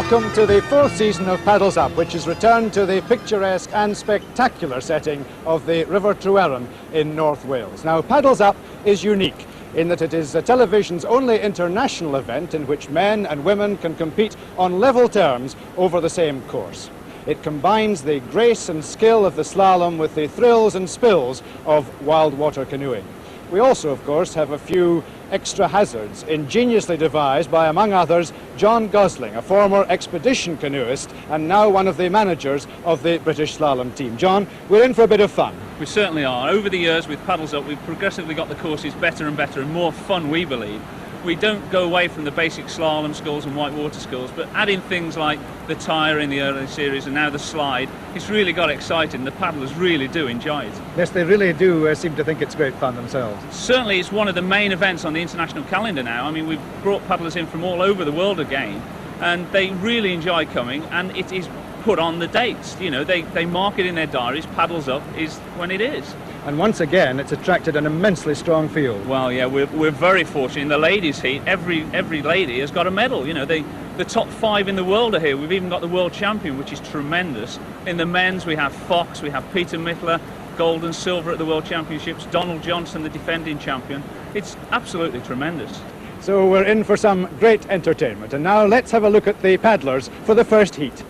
Welcome to the fourth season of Paddles Up, which has returned to the picturesque and spectacular setting of the River Tryweryn in North Wales. Now, Paddles Up is unique in that it is television's only international event in which men and women can compete on level terms over the same course. It combines the grace and skill of the slalom with the thrills and spills of wild water canoeing. We also, of course, have a few extra hazards ingeniously devised by, among others, John Gosling, a former expedition canoeist and now one of the managers of the British slalom team. John, we're in for a bit of fun. We certainly are. Over the years with Paddles Up, we've progressively got the courses better and better and more fun, we believe. We don't go away from the basic slalom skills and whitewater skills, but adding things like the tyre in the early series and now the slide, it's really got exciting. The paddlers really do enjoy it. Yes, they really do seem to think it's great fun themselves. Certainly it's one of the main events on the international calendar now. I mean, we've brought paddlers in from all over the world again, and they really enjoy coming, and it is put on the dates. You know, they mark it in their diaries. Paddles Up is when it is. And once again, it's attracted an immensely strong field. Well, yeah, we're very fortunate. In the ladies' heat, every lady has got a medal. You know, the top 5 in the world are here. We've even got the world champion, which is tremendous. In the men's, we have Fox, we have Peter Mittler, gold and silver at the World Championships, Donald Johnson, the defending champion. It's absolutely tremendous. So we're in for some great entertainment. And now let's have a look at the paddlers for the first heat.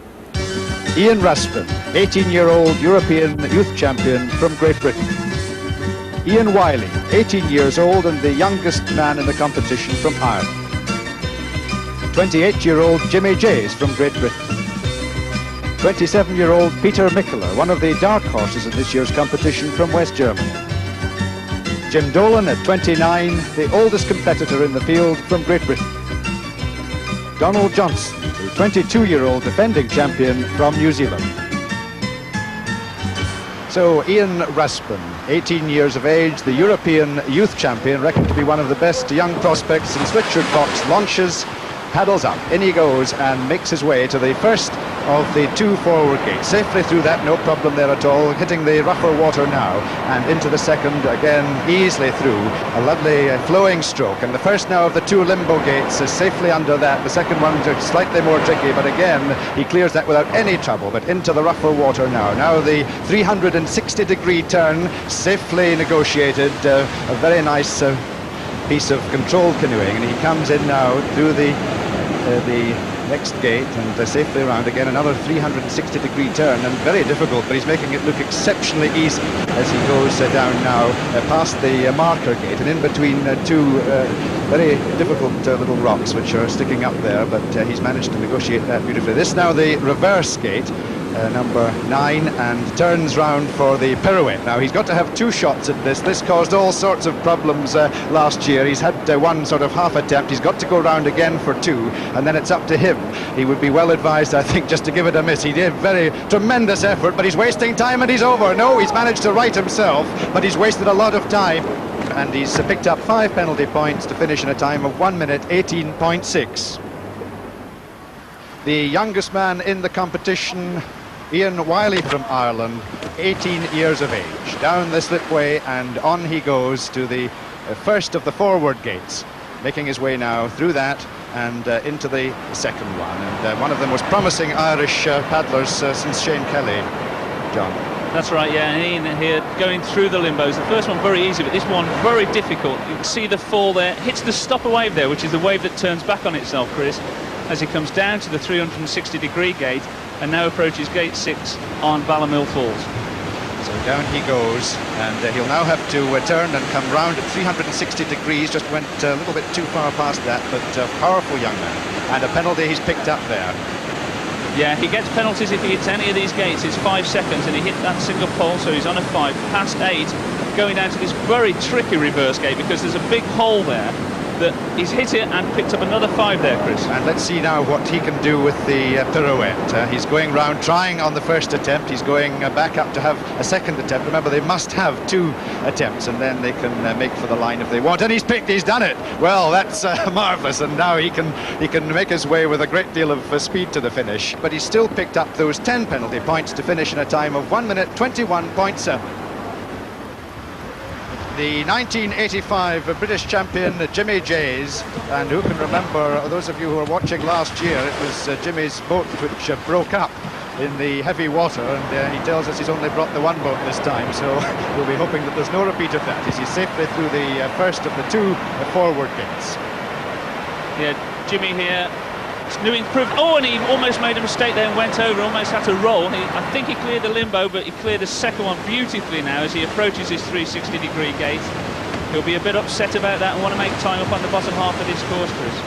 Ian Raspin, 18-year-old European youth champion from Great Britain. Ian Wiley, 18 years old and the youngest man in the competition from Ireland. 28-year-old Jimmy Jays from Great Britain. 27-year-old Peter Mittler, one of the dark horses in this year's competition from West Germany. Jim Dolan at 29, the oldest competitor in the field from Great Britain. Donald Johnson, the 22-year-old defending champion from New Zealand. So Ian Raspin, 18 years of age, the European youth champion, reckoned to be one of the best young prospects in Switchard Fox, launches, paddles up, in he goes and makes his way to the first of the 2 forward gates. Safely through that, no problem there at all, hitting the rougher water now, and into the second, again, easily through. A lovely flowing stroke, and the first now of the 2 limbo gates is safely under that. The second one slightly more tricky, but again, he clears that without any trouble, but into the rougher water now. Now the 360-degree turn, safely negotiated, a very nice piece of controlled canoeing, and he comes in now through the next gate and safely around again. Another 360-degree turn, and very difficult, but he's making it look exceptionally easy as he goes down now past the marker gate and in between 2 very difficult little rocks which are sticking up there, but he's managed to negotiate that beautifully. This now the reverse gate, number 9, and turns round for the pirouette. Now he's got to have 2 shots at this. This caused all sorts of problems last year. He's had one sort of half attempt. He's got to go round again for 2, and then it's up to him. He would be well advised, I think, just to give it a miss. He did very tremendous effort, but he's wasting time and he's over. No, he's managed to right himself, but he's wasted a lot of time, and he's picked up 5 penalty points to finish in a time of 1 minute 18.6. The youngest man in the competition, Ian Wiley from Ireland, 18 years of age. Down the slipway and on he goes to the first of the forward gates, making his way now through that and into the second one. And one of the most promising Irish paddlers since Shane Kelly, John. That's right, yeah, and Ian here going through the limbos. The first one very easy, but this one very difficult. You can see the fall there, hits the stopper wave there, which is the wave that turns back on itself, Chris, as he comes down to the 360-degree gate and now approaches gate 6 on Ballymil Falls. So down he goes, and he'll now have to turn and come round at 360 degrees. Just went a little bit too far past that, but powerful young man, and a penalty he's picked up there. Yeah, he gets penalties if he hits any of these gates. It's 5 seconds, and he hit that single pole, so he's on a 5, past 8, going down to this very tricky reverse gate because there's a big hole there that he's hit it and picked up another 5 there, Chris. And let's see now what he can do with the pirouette. He's going round, trying on the first attempt. He's going back up to have a second attempt. Remember, they must have 2 attempts, and then they can make for the line if they want. And he's done it. Well, that's marvellous. And now he can make his way with a great deal of speed to the finish. But he's still picked up those 10 penalty points to finish in a time of 1 minute 21.7. the 1985 British champion Jimmy Jays, and who can remember, those of you who were watching last year, it was Jimmy's boat which broke up in the heavy water, and he tells us he's only brought the one boat this time, so we'll be hoping that there's no repeat of that as he's safely through the first of the two forward gates. Yeah, Jimmy here, new improved. Oh, and he almost made a mistake there and went over, almost had to roll. I think he cleared the limbo, but he cleared the second one beautifully now as he approaches his 360-degree gate. He'll be a bit upset about that and want to make time up on the bottom half of this course, Chris.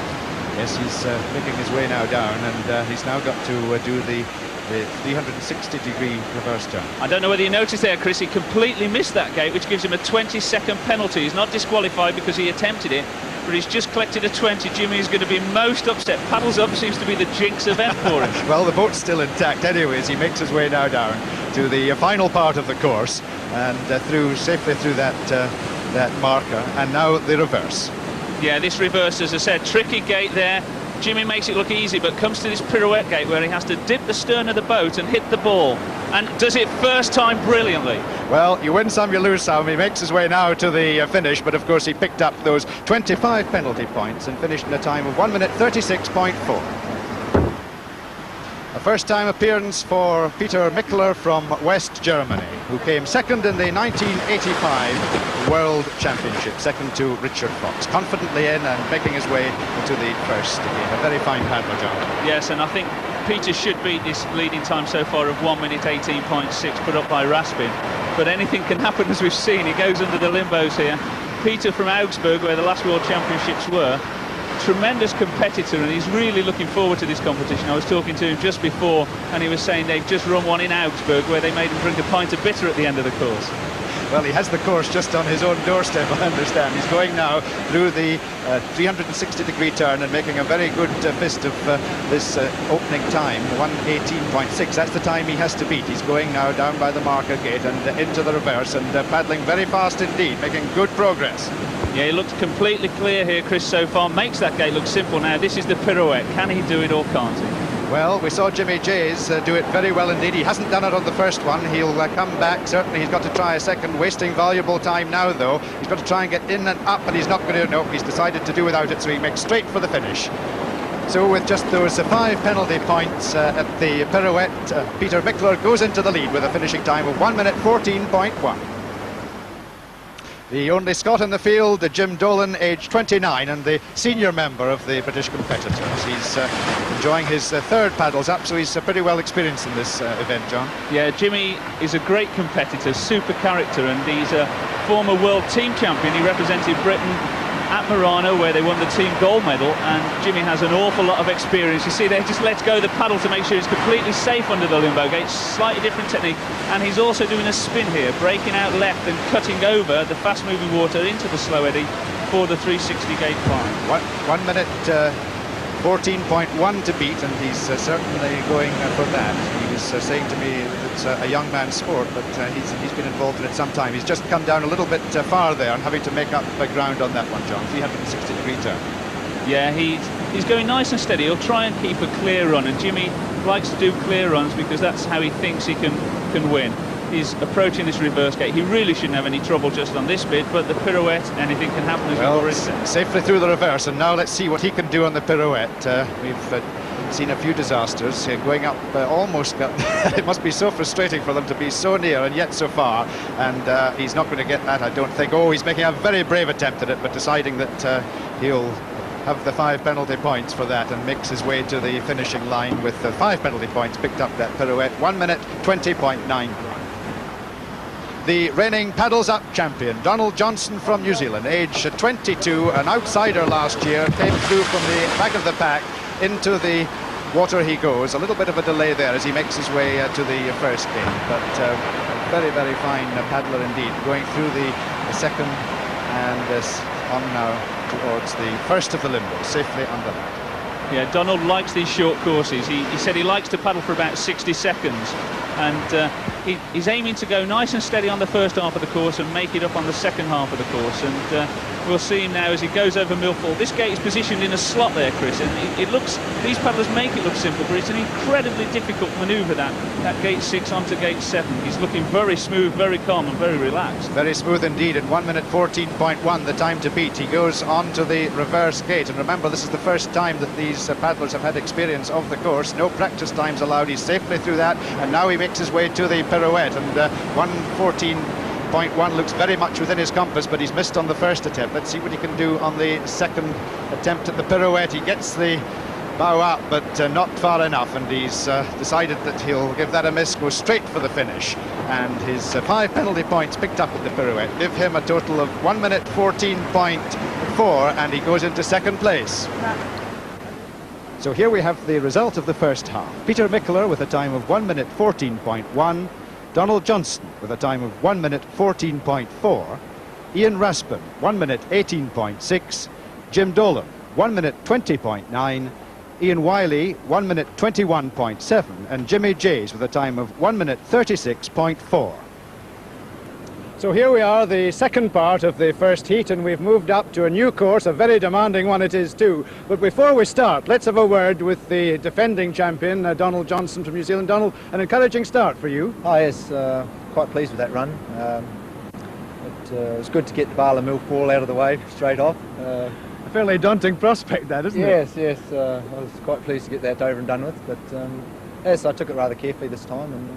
Yes, he's making his way now down, and he's now got to do the 360-degree reverse turn. I don't know whether you noticed there, Chris, he completely missed that gate, which gives him a 20-second penalty. He's not disqualified because he attempted it, but he's just collected a 20. Jimmy is going to be most upset. Paddles up seems to be the jinx event for him. Well, the boat's still intact anyways. He makes his way now down to the final part of the course and safely through that marker, and now the reverse. Yeah, this reverse, as I said, tricky gate there. Jimmy makes it look easy, but comes to this pirouette gate where he has to dip the stern of the boat and hit the ball, and does it first time brilliantly. Well, you win some, you lose some. He makes his way now to the finish, but of course he picked up those 25 penalty points and finished in a time of 1 minute 36.4. A first-time appearance for Peter Michler from West Germany, who came second in the 1985 World Championship, second to Richard Fox, confidently in and making his way into the first again. A very fine paddler, John. Yes, and I think Peter should beat this leading time so far of 1 minute 18.6 put up by Raspin. But anything can happen, as we've seen. He goes under the limbos here. Peter from Augsburg, where the last World Championships were, tremendous competitor, and he's really looking forward to this competition. I was talking to him just before, and he was saying they've just run one in Augsburg where they made him drink a pint of bitter at the end of the course. Well, he has the course just on his own doorstep, I understand. He's going now through the 360-degree turn and making a very good fist of this opening time, 1:18.6. That's the time he has to beat. He's going now down by the marker gate and into the reverse and paddling very fast indeed, making good progress. Yeah, he looks completely clear here, Chris, so far. Makes that gate look simple now. This is the pirouette. Can he do it or can't he? Well, we saw Jimmy Jays do it very well indeed. He hasn't done it on the first one. He'll come back. Certainly he's got to try a second, wasting valuable time now, though. He's got to try and get in and up, and he's not going to. No, he's decided to do without it, so he makes straight for the finish. So with just those 5 penalty points at the pirouette, Peter Michler goes into the lead with a finishing time of 1 minute 14.1. The only Scot in the field, Jim Dolan, aged 29, and the senior member of the British competitors. He's enjoying his third paddles up, so he's pretty well experienced in this event, John. Yeah, Jimmy is a great competitor, super character, and he's a former world team champion. He represented Britain at Murano, where they won the team gold medal, and Jimmy has an awful lot of experience. You see there, he just lets go the paddle to make sure he's completely safe under the limbo gate. Slightly different technique, and he's also doing a spin here, breaking out left and cutting over the fast-moving water into the slow eddy for the 360 gate climb. 1 minute 14.1 to beat, and he's certainly going for that. He was saying to me it's a young man's sport, but he's been involved in it some time. He's just come down a little bit far there and having to make up ground on that one, John. 360-degree turn. Yeah, he's going nice and steady. He'll try and keep a clear run, and Jimmy likes to do clear runs because that's how he thinks he can win. He's approaching this reverse gate. He really shouldn't have any trouble just on this bit, but the pirouette, anything can happen, as we've already said. Safely through the reverse, and now let's see what he can do on the pirouette. We've seen a few disasters going up almost. It must be so frustrating for them to be so near and yet so far, and he's not going to get that, I don't think. Oh, he's making a very brave attempt at it, but deciding that he'll have the 5 penalty points for that and makes his way to the finishing line with 5 penalty points picked up that pirouette. 1 minute 20.9. The reigning paddles up champion, Donald Johnson from New Zealand, age 22, an outsider last year, came through from the back of the pack into the water he goes. A little bit of a delay there as he makes his way to the first gate, but a very, very fine paddler indeed, going through the second and on now towards the first of the limbos, safely under that. Yeah, Donald likes these short courses. He said he likes to paddle for about 60 seconds, and he's aiming to go nice and steady on the first half of the course and make it up on the second half of the course. And we'll see him now as he goes over Millfall. This gate is positioned in a slot there, Chris, and it looks, these paddlers make it look simple, but it's an incredibly difficult manoeuvre, that gate 6 onto gate 7. He's looking very smooth, very calm and very relaxed. Very smooth indeed. In 1 minute 14.1, the time to beat. He goes on to the reverse gate, and remember, this is the first time that these paddlers have had experience of the course. No practice times allowed. He's safely through that, and now he makes his way to the pirouette, and 1:14.1 looks very much within his compass, but he's missed on the first attempt. Let's see what he can do on the second attempt at the pirouette. He gets the bow up, but not far enough, and he's decided that he'll give that a miss, go straight for the finish, and his 5 penalty points picked up at the pirouette give him a total of 1 minute 14.4, and he goes into second place. So here we have the result of the first half. Peter Mickler with a time of 1 minute 14.1, Donald Johnson with a time of 1 minute 14.4, Ian Raspin 1 minute 18.6, Jim Dolan 1 minute 20.9, Ian Wiley 1 minute 21.7, and Jimmy Jays with a time of 1 minute 36.4. So here we are, the second part of the first heat, and we've moved up to a new course, a very demanding one it is too. But before we start, let's have a word with the defending champion, Donald Johnson from New Zealand. Donald, an encouraging start for you. Oh yes, quite pleased with that run. It was good to get the Bala Millfall out of the way straight off. A fairly daunting prospect that, isn't it? Yes, I was quite pleased to get that over and done with, but yes, I took it rather carefully this time, and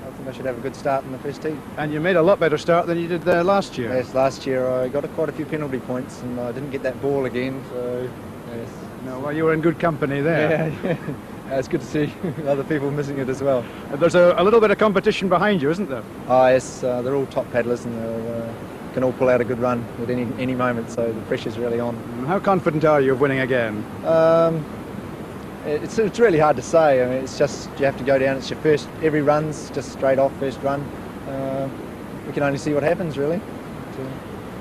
I think I should have a good start in the first heat. And you made a lot better start than you did last year. Yes, last year I got quite a few penalty points, and I didn't get that ball again, so yes. No, well, you were in good company there. Yeah. It's good to see other people missing it as well. There's a little bit of competition behind you, isn't there? Oh yes, they're all top paddlers, and they can all pull out a good run at any moment, so the pressure's really on. How confident are you of winning again? It's really hard to say. I mean, it's just, you have to go down, it's your first, every run's just straight off first run. We can only see what happens, really.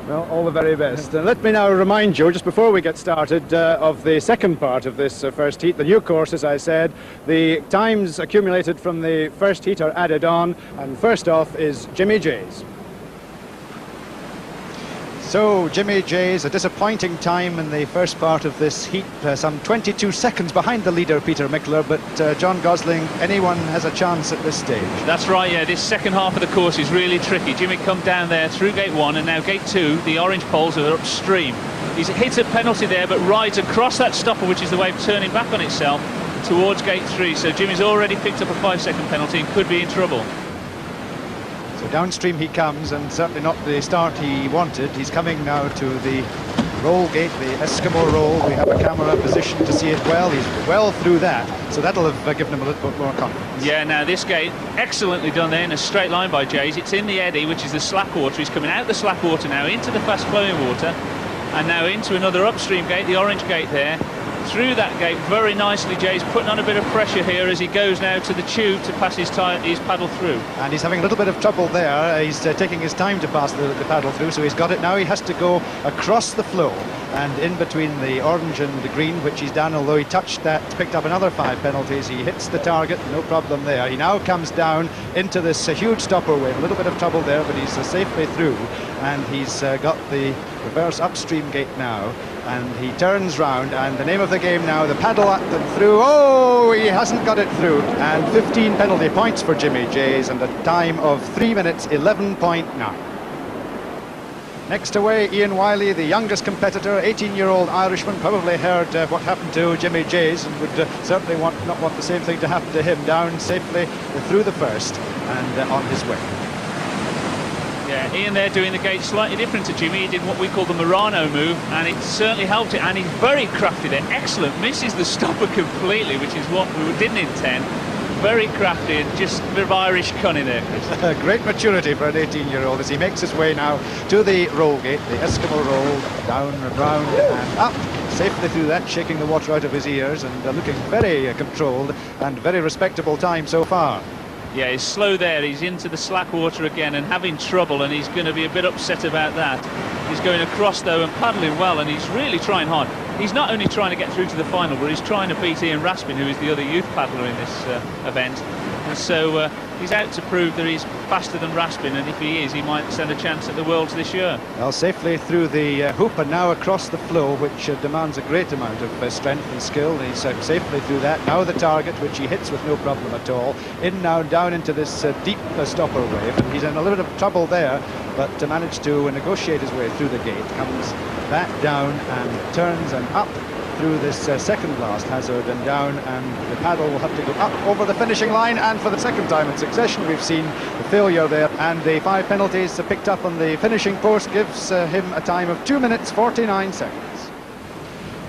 Well, all the very best. Let me now remind you, just before we get started, of the second part of this first heat, the new course, as I said. The times accumulated from the first heat are added on, and first off is Jimmy Jays. So Jimmy Jays, a disappointing time in the first part of this heat, some 22 seconds behind the leader Peter Mickler, but John Gosling, anyone has a chance at this stage. That's right, yeah, this second half of the course is really tricky. Jimmy come down there through gate 1, and now gate 2, the orange poles are upstream. He's hit a penalty there, but rides across that stopper, which is the way of turning back on itself, towards gate 3. So Jimmy's already picked up a 5-second penalty and could be in trouble. So downstream he comes, and certainly not the start he wanted. He's coming now to the roll gate, the Eskimo roll. We have a camera position to see it well. He's well through that, so that'll have given him a little bit more confidence. Yeah, now this gate, excellently done there in a straight line by Jays. It's in the eddy, which is the slack water. He's coming out the slack water now into the fast flowing water, and now into another upstream gate, the orange gate there. Through that gate very nicely. Jay's putting on a bit of pressure here as he goes now to the tube to pass his paddle through. And he's having a little bit of trouble there. He's taking his time to pass the paddle through, so he's got it now. He has to go across the flow and in between the orange and the green, which he's done, although he touched that, picked up another 5 penalties. He hits the target, no problem there. He now comes down into this huge stopper wave. A little bit of trouble there, but he's safely through, and he's got the reverse upstream gate now, and he turns round, and the name of the game now, the paddle at and through. Oh, he hasn't got it through, and 15 penalty points for Jimmy Jays, and a time of 3 minutes 11.9. Next away, Ian Wiley, the youngest competitor, 18-year-old Irishman, probably heard what happened to Jimmy Jays, and would certainly not want the same thing to happen to him. Down safely through the first and on his way. Yeah, Ian there doing the gate slightly different to Jimmy. He did what we call the Murano move, and it certainly helped it, and he's very crafty there. Excellent, misses the stopper completely, which is what we didn't intend. Very crafty, and just a bit of Irish cunning there, Chris. Great maturity for an 18-year-old as he makes his way now to the roll gate, the Eskimo roll, down and round and up, safely through that, shaking the water out of his ears, and looking very controlled and very respectable time so far. Yeah, he's slow there, he's into the slack water again and having trouble, and he's going to be a bit upset about that. He's going across though and paddling well, and he's really trying hard. He's not only trying to get through to the final, but he's trying to beat Ian Raspin, who is the other youth paddler in this event. And so He's out to prove that he's faster than Raspin, and if he is, he might stand a chance at the Worlds this year. Well, safely through the hoop and now across the flow, which demands a great amount of strength and skill. He's safely through that. Now the target, which he hits with no problem at all. In now, down into this deep stopper wave, and he's in a little bit of trouble there, but managed to negotiate his way through the gate. Comes back down and turns and up through this second last hazard and down, and the paddle will have to go up over the finishing line, and for the second time in succession we've seen the failure there, and the 5 penalties picked up on the finishing post gives him a time of 2 minutes 49 seconds.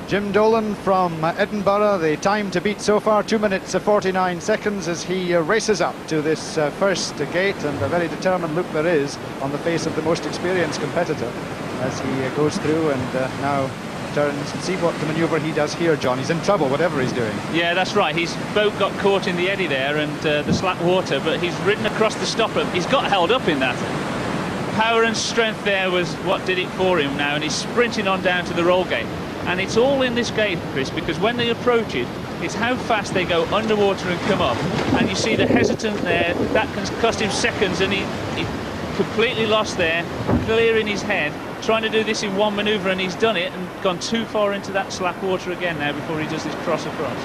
Jim Dolan from Edinburgh, the time to beat so far, 2 minutes 49 seconds as he races up to this first gate, and a very determined look there is on the face of the most experienced competitor as he goes through and now turns. And see what the manoeuvre he does here, John. He's in trouble, whatever he's doing. Yeah, that's right. His boat got caught in the eddy there and the slack water, but he's ridden across the stopper. He's got held up in that. Power and strength there was what did it for him now, and he's sprinting on down to the roll gate. And it's all in this gate, Chris, because when they approach it, it's how fast they go underwater and come up. And you see the hesitant there, that can cost him seconds, and he completely lost there, clear in his head, trying to do this in one manoeuvre, and he's done it and gone too far into that slack water again now before he does this cross across.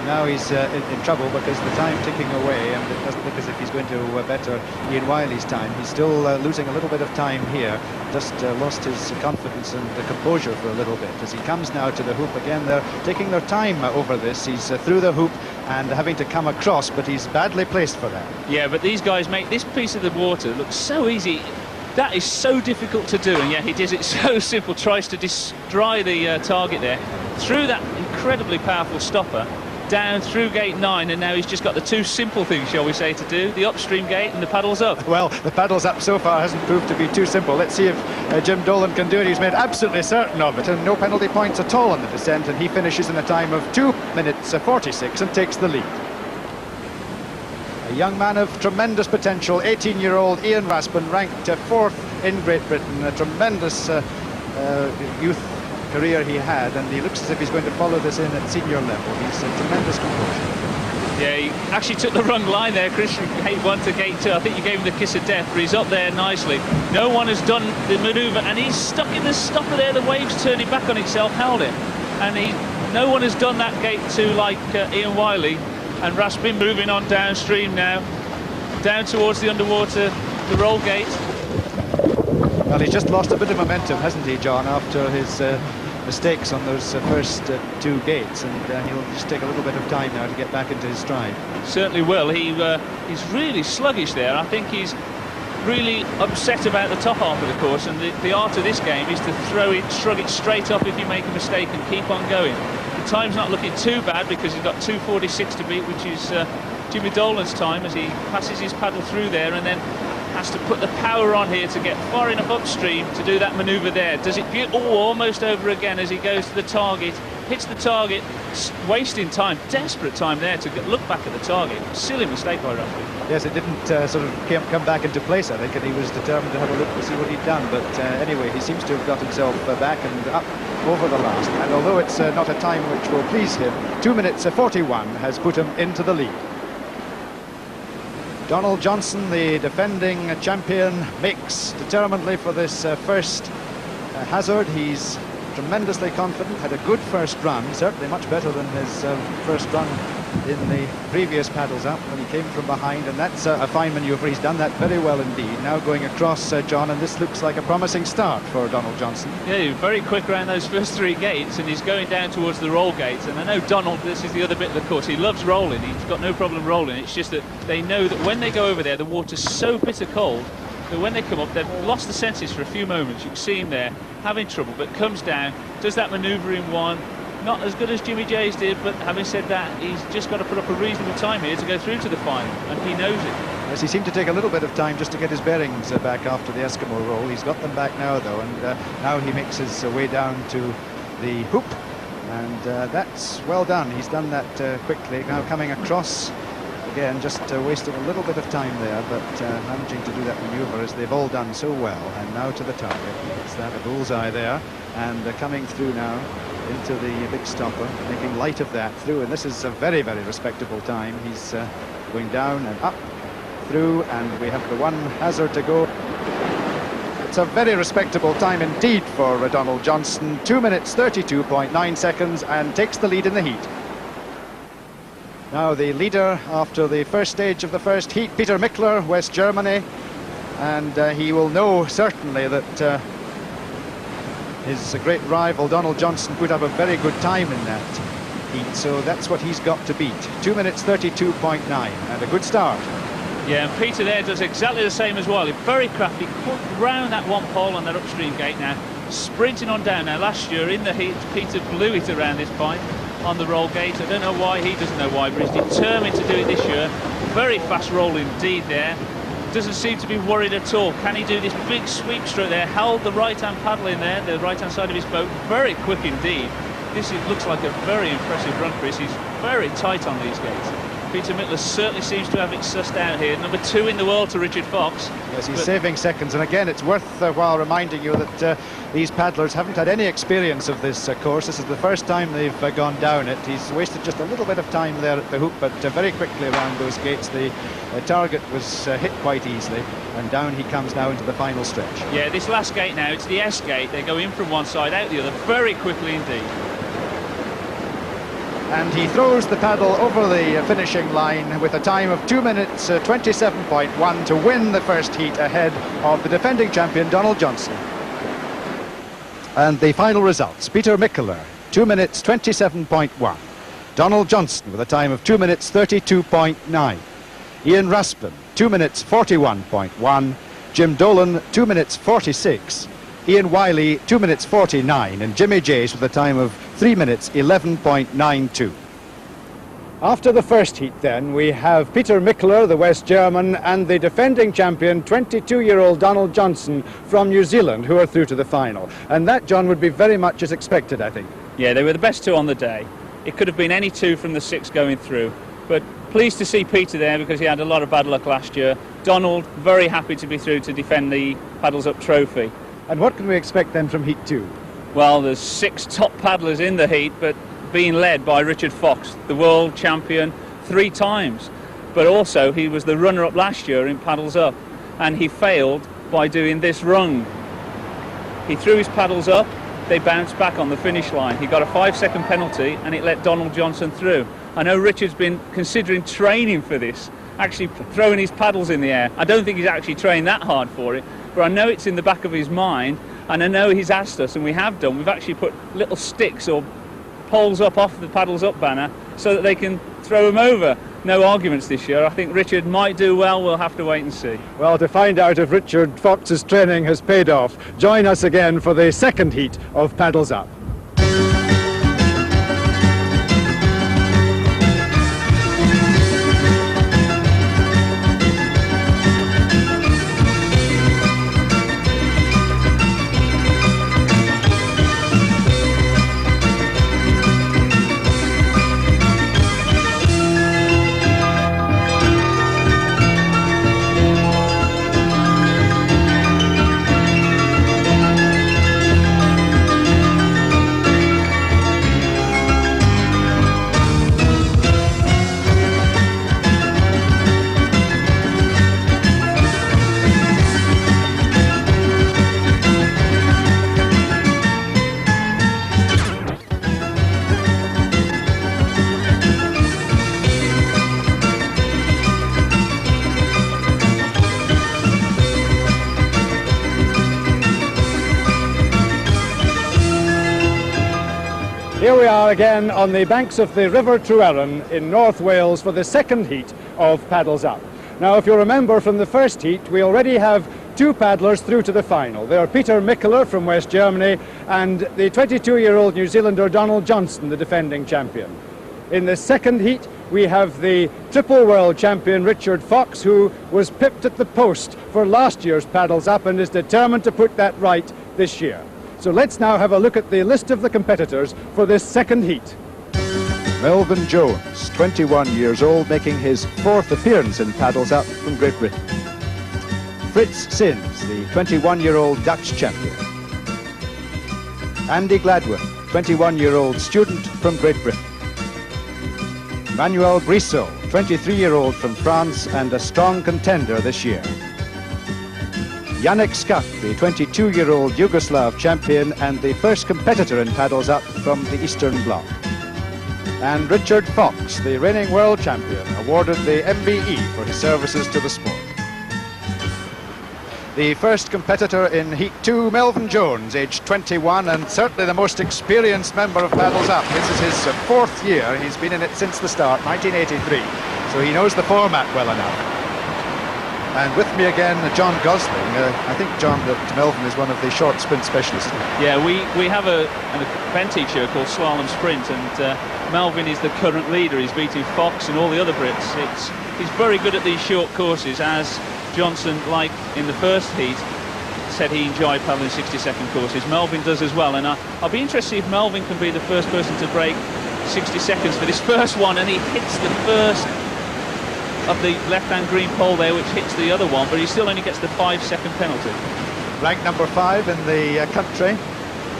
Now he's in trouble because the time ticking away, and it doesn't look as if he's going to better Ian Wiley's time. He's still losing a little bit of time here, just lost his confidence and the composure for a little bit. As he comes now to the hoop again, they're taking their time over this. He's through the hoop and having to come across, but he's badly placed for that. Yeah, but these guys make this piece of the water look so easy. That is so difficult to do, and yet he does it so simple, tries to destroy the target there, through that incredibly powerful stopper, down through gate 9, and now he's just got the two simple things, shall we say, to do, the upstream gate and the paddles up. Well, the paddles up so far hasn't proved to be too simple. Let's see if Jim Dolan can do it. He's made absolutely certain of it, and no penalty points at all on the descent, and he finishes in a time of 2 minutes 46 and takes the lead. A young man of tremendous potential, 18-year-old Ian Raspin, ranked 4th in Great Britain. A tremendous youth career he had, and he looks as if he's going to follow this in at senior level. He's a tremendous composure. Yeah, he actually took the wrong line there, Chris, from gate 1 to gate 2. I think you gave him the kiss of death, but he's up there nicely. No one has done the manoeuvre, and he's stuck in the stopper there. The wave's turning back on itself, held it. And no one has done that gate 2 like Ian Wiley. And Raspin moving on downstream now, down towards the underwater, the roll gate. Well, he's just lost a bit of momentum, hasn't he, John, after his mistakes on those first 2 gates, and he'll just take a little bit of time now to get back into his stride. Certainly will. He's really sluggish there. I think he's really upset about the top half of the course, and the art of this game is to shrug it straight up if you make a mistake and keep on going. The time's not looking too bad because he's got 2:46 to beat, which is Jimmy Dolan's time, as he passes his paddle through there and then has to put the power on here to get far enough upstream to do that manoeuvre there. Does it almost over again as he goes to the target, hits the target, wasting time, desperate time there to look back at the target. Silly mistake by Raspin. Yes, it didn't sort of come back into place, I think, and he was determined to have a look to see what he'd done. But anyway, he seems to have got himself back and up over the last. And although it's not a time which will please him, 2 minutes 41 has put him into the lead. Donald Johnson, the defending champion, makes determinedly for this first hazard. He's tremendously confident, had a good first run, certainly much better than his first run in the previous paddles up when he came from behind, and that's a fine manoeuvre. He's done that very well indeed. Now going across, John, and this looks like a promising start for Donald Johnson. Yeah, very quick around those first 3 gates, and he's going down towards the roll gates. And I know Donald, this is the other bit of the course, he loves rolling, he's got no problem rolling. It's just that they know that when they go over there, the water's so bitter cold that when they come up, they've lost the senses for a few moments. You can see him there having trouble, but comes down, does that manoeuvre in one. Not as good as Jimmy Jay's did, but having said that, he's just got to put up a reasonable time here to go through to the final, and he knows it. Yes, he seemed to take a little bit of time just to get his bearings back after the Eskimo roll. He's got them back now, though, and now he makes his way down to the hoop, and that's well done. He's done that quickly. Now coming across again, just wasting a little bit of time there, but managing to do that manoeuvre as they've all done so well. And now to the target. It's that a bullseye there, and coming through now into the big stopper, making light of that through, and this is a very, very respectable time. He's going down and up through, and we have the one hazard to go. It's a very respectable time indeed for Donald Johnson, 2 minutes 32.9 seconds, and takes the lead in the heat. Now the leader after the first stage of the first heat, Peter Michler, West Germany, and he will know certainly that his great rival Donald Johnson would have a very good time in that heat, so that's what he's got to beat. 2 minutes 32.9, and a good start. Yeah, and Peter there does exactly the same as well. He's very crafty, cut round that one pole on that upstream gate now, sprinting on down. Now last year in the heat, Peter blew it around this point on the roll gate. I don't know why, he doesn't know why, but he's determined to do it this year. Very fast roll indeed there. Doesn't seem to be worried at all. Can he do this big sweep stroke there? Held the right-hand paddle in there, the right-hand side of his boat. Very quick indeed. Looks like a very impressive run, Chris. He's very tight on these gates. Peter Michler certainly seems to have it sussed out here. Number 2 in the world to Richard Fox. Yes, he's saving seconds, and again it's worthwhile reminding you that these paddlers haven't had any experience of this course. This is the first time they've gone down it. He's wasted just a little bit of time there at the hook, but very quickly around those gates the target was hit quite easily, and down he comes now into the final stretch. Yeah, this last gate now, it's the S gate. They go in from one side, out the other, very quickly indeed. And he throws the paddle over the finishing line with a time of 2 minutes 27.1 to win the first heat ahead of the defending champion Donald Johnson. And the final results: Peter Michler, 2 minutes 27.1. Donald Johnson with a time of 2 minutes 32.9. Ian Raspin, 2 minutes 41.1. Jim Dolan, 2 minutes 46. Ian Wiley, 2 minutes 49, and Jimmy Jays with a time of 3 minutes 11.92. After the first heat then, we have Peter Michler, the West German, and the defending champion, 22-year-old Donald Johnson from New Zealand, who are through to the final. And that, John, would be very much as expected, I think. Yeah, they were the best two on the day. It could have been any two from the 6 going through, but pleased to see Peter there because he had a lot of bad luck last year. Donald, very happy to be through to defend the Paddles Up trophy. And what can we expect then from Heat 2? Well, there's 6 top paddlers in the heat, but being led by Richard Fox, the world champion 3 times. But also, he was the runner-up last year in Paddles Up, and he failed by doing this rung. He threw his paddles up, they bounced back on the finish line. He got a 5-second penalty, and it let Donald Johnson through. I know Richard's been considering training for this, actually throwing his paddles in the air. I don't think he's actually trained that hard for it, but I know it's in the back of his mind, and I know he's asked us, and we have done. We've actually put little sticks or poles up off the Paddles Up banner so that they can throw him over. No arguments this year. I think Richard might do well. We'll have to wait and see. Well, to find out if Richard Fox's training has paid off, join us again for the second heat of Paddles Up. Here we are again on the banks of the River Tryweryn in North Wales for the second heat of Paddles Up. Now, if you remember from the first heat, we already have 2 paddlers through to the final. They are Peter Michler from West Germany and the 22-year-old New Zealander Donald Johnson, the defending champion. In the second heat, we have the triple world champion Richard Fox, who was pipped at the post for last year's Paddles Up and is determined to put that right this year. So let's now have a look at the list of the competitors for this second heat. Melvin Jones, 21 years old, making his 4th appearance in Paddles Up from Great Britain. Fritz Sins, the 21-year-old Dutch champion. Andy Gladwin, 21-year-old student from Great Britain. Manuel Brissot, 23-year-old from France and a strong contender this year. Yannick Skaff, the 22-year-old Yugoslav champion and the first competitor in paddles up from the Eastern Bloc. And Richard Fox, the reigning world champion, awarded the MBE for his services to the sport. The first competitor in Heat 2, Melvin Jones, aged 21 and certainly the most experienced member of Paddles Up. This is his fourth year. He's been in it since the start, 1983. So he knows the format well enough. And with me again, John Gosling. I think, John, that Melvin is one of the short sprint specialists. Yeah, we have an event teacher called Slalom Sprint, and Melvin is the current leader. He's beating Fox and all the other Brits. He's very good at these short courses, as Johnson, like in the first heat, said he enjoyed paddling 60-second courses. Melvin does as well, and I'll be interested to see if Melvin can be the first person to break 60 seconds for this first one, and he hits the first of the left-hand green pole there, which hits the other one, but he still only gets the 5-second penalty. Ranked number 5 in the country.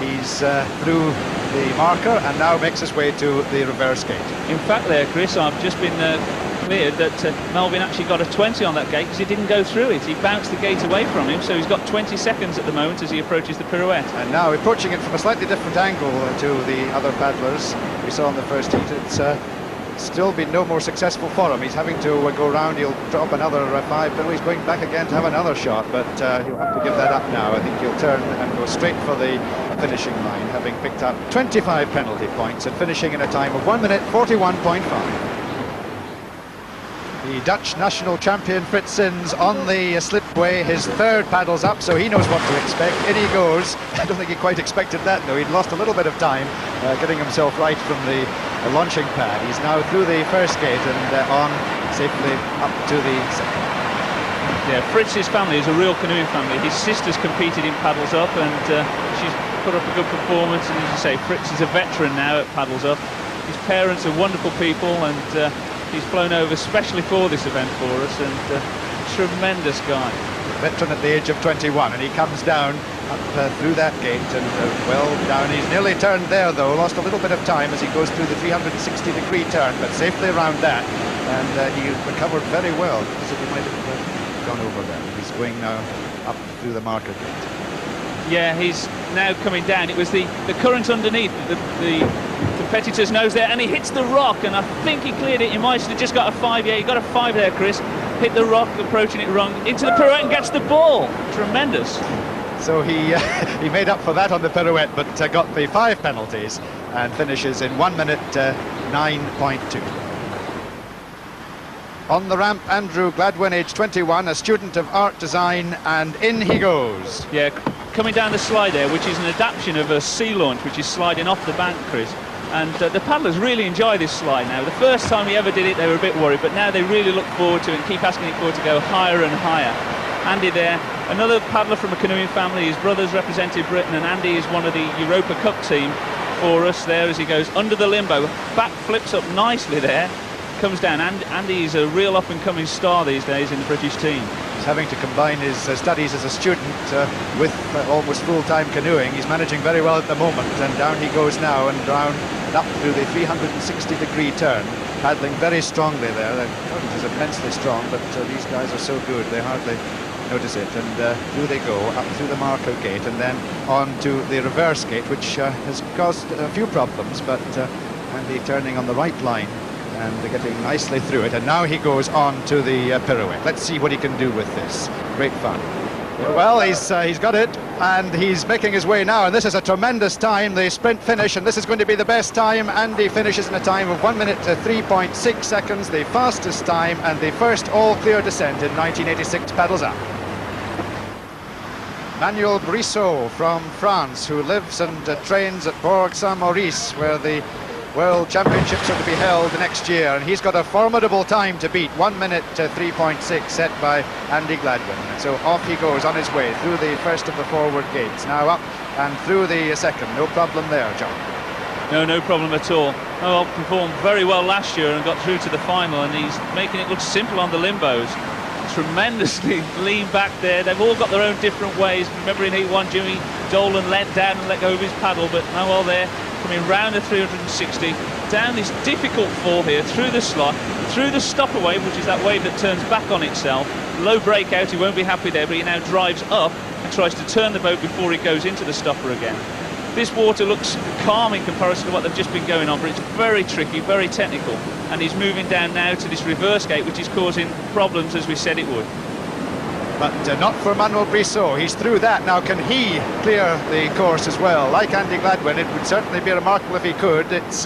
He's through the marker and now makes his way to the reverse gate. In fact there, Chris, I've just been cleared that Melvin actually got a 20 on that gate because he didn't go through it. He bounced the gate away from him, so he's got 20 seconds at the moment as he approaches the pirouette. And now approaching it from a slightly different angle to the other paddlers we saw in the first heat. It's still been no more successful for him. He's having to go round. He'll drop another 5, but he's going back again to have another shot, but he'll have to give that up now. I think he'll turn and go straight for the finishing line, having picked up 25 penalty points and finishing in a time of 1 minute 41.5. The Dutch national champion Frits Sins on the slipway, his third Paddles Up, so he knows what to expect. In he goes. I don't think he quite expected that, though. He'd lost a little bit of time getting himself right from the launching pad. He's now through the first gate and on safely up to the second. Yeah, Fritz's family is a real canoeing family. His sister's competed in Paddles Up, and she's put up a good performance, and as you say, Fritz is a veteran now at Paddles Up. His parents are wonderful people, and he's flown over especially for this event for us, and tremendous guy. Veteran at the age of 21, and he comes down up through that gate and well down. He's nearly turned there, though, lost a little bit of time as he goes through the 360-degree turn, but safely around that, and he recovered very well, because he might have gone over there. He's going now up through the marker gate. Yeah, he's now coming down. It was the current underneath the competitor's nose there, and he hits the rock, and I think he cleared it. He might have just got a 5. Yeah, he got a 5 there, Chris. Hit the rock, approaching it wrong, into the pirouette and gets the ball. Tremendous. So he made up for that on the pirouette, but got the 5 penalties and finishes in 1 minute 9.2. On the ramp, Andrew Gladwin, age 21, a student of art design, and in he goes. Yeah, coming down the slide there, which is an adaptation of a sea launch, which is sliding off the bank, Chris. And the paddlers really enjoy this slide now. The first time he ever did it, they were a bit worried, but now they really look forward to it and keep asking it forward to go higher and higher. Andy there, another paddler from a canoeing family. His brothers represented Britain, and Andy is one of the Europa Cup team for us there as he goes under the limbo. Back flips up nicely there, comes down. Andy is a real up-and-coming star these days in the British team. He's having to combine his studies as a student with almost full-time canoeing. He's managing very well at the moment, and down he goes now and round and up through the 360-degree turn, paddling very strongly there. The current is immensely strong, but these guys are so good they hardly notice it, and through they go up through the marker gate and then on to the reverse gate, which has caused a few problems, but Andy turning on the right line and getting nicely through it, and now he goes on to the pirouette. Let's see what he can do with this. Great fun. Well, he's got it, and he's making his way now, and this is a tremendous time, the sprint finish, and this is going to be the best time. Andy finishes in a time of 1 minute 3.6 seconds, the fastest time and the first all-clear descent in 1986 Paddles Up. Manuel Brissot from France, who lives and trains at Bourg-Saint-Maurice, where the World Championships are to be held next year, and he's got a formidable time to beat, 1 minute 3.6 set by Andy Gladwin. And so off he goes on his way through the first of the forward gates, now up and through the second. No problem there, John. No problem at all. Oh, performed very well last year and got through to the final, and he's making it look simple on the limbos. Tremendously lean back there. They've all got their own different ways. Remember in Heat 1, Jimmy Dolan let down and let go of his paddle, but now all there, coming round the 360, down this difficult fall here, through the slot, through the stopper wave, which is that wave that turns back on itself. Low breakout, he won't be happy there, but he now drives up and tries to turn the boat before he goes into the stopper again. This water looks calm in comparison to what they've just been going on, but it's very tricky, very technical, and he's moving down now to this reverse gate, which is causing problems, as we said it would. But not for Manuel Brissot. He's through that. Now, can he clear the course as well? Like Andy Gladwin, it would certainly be remarkable if he could. It's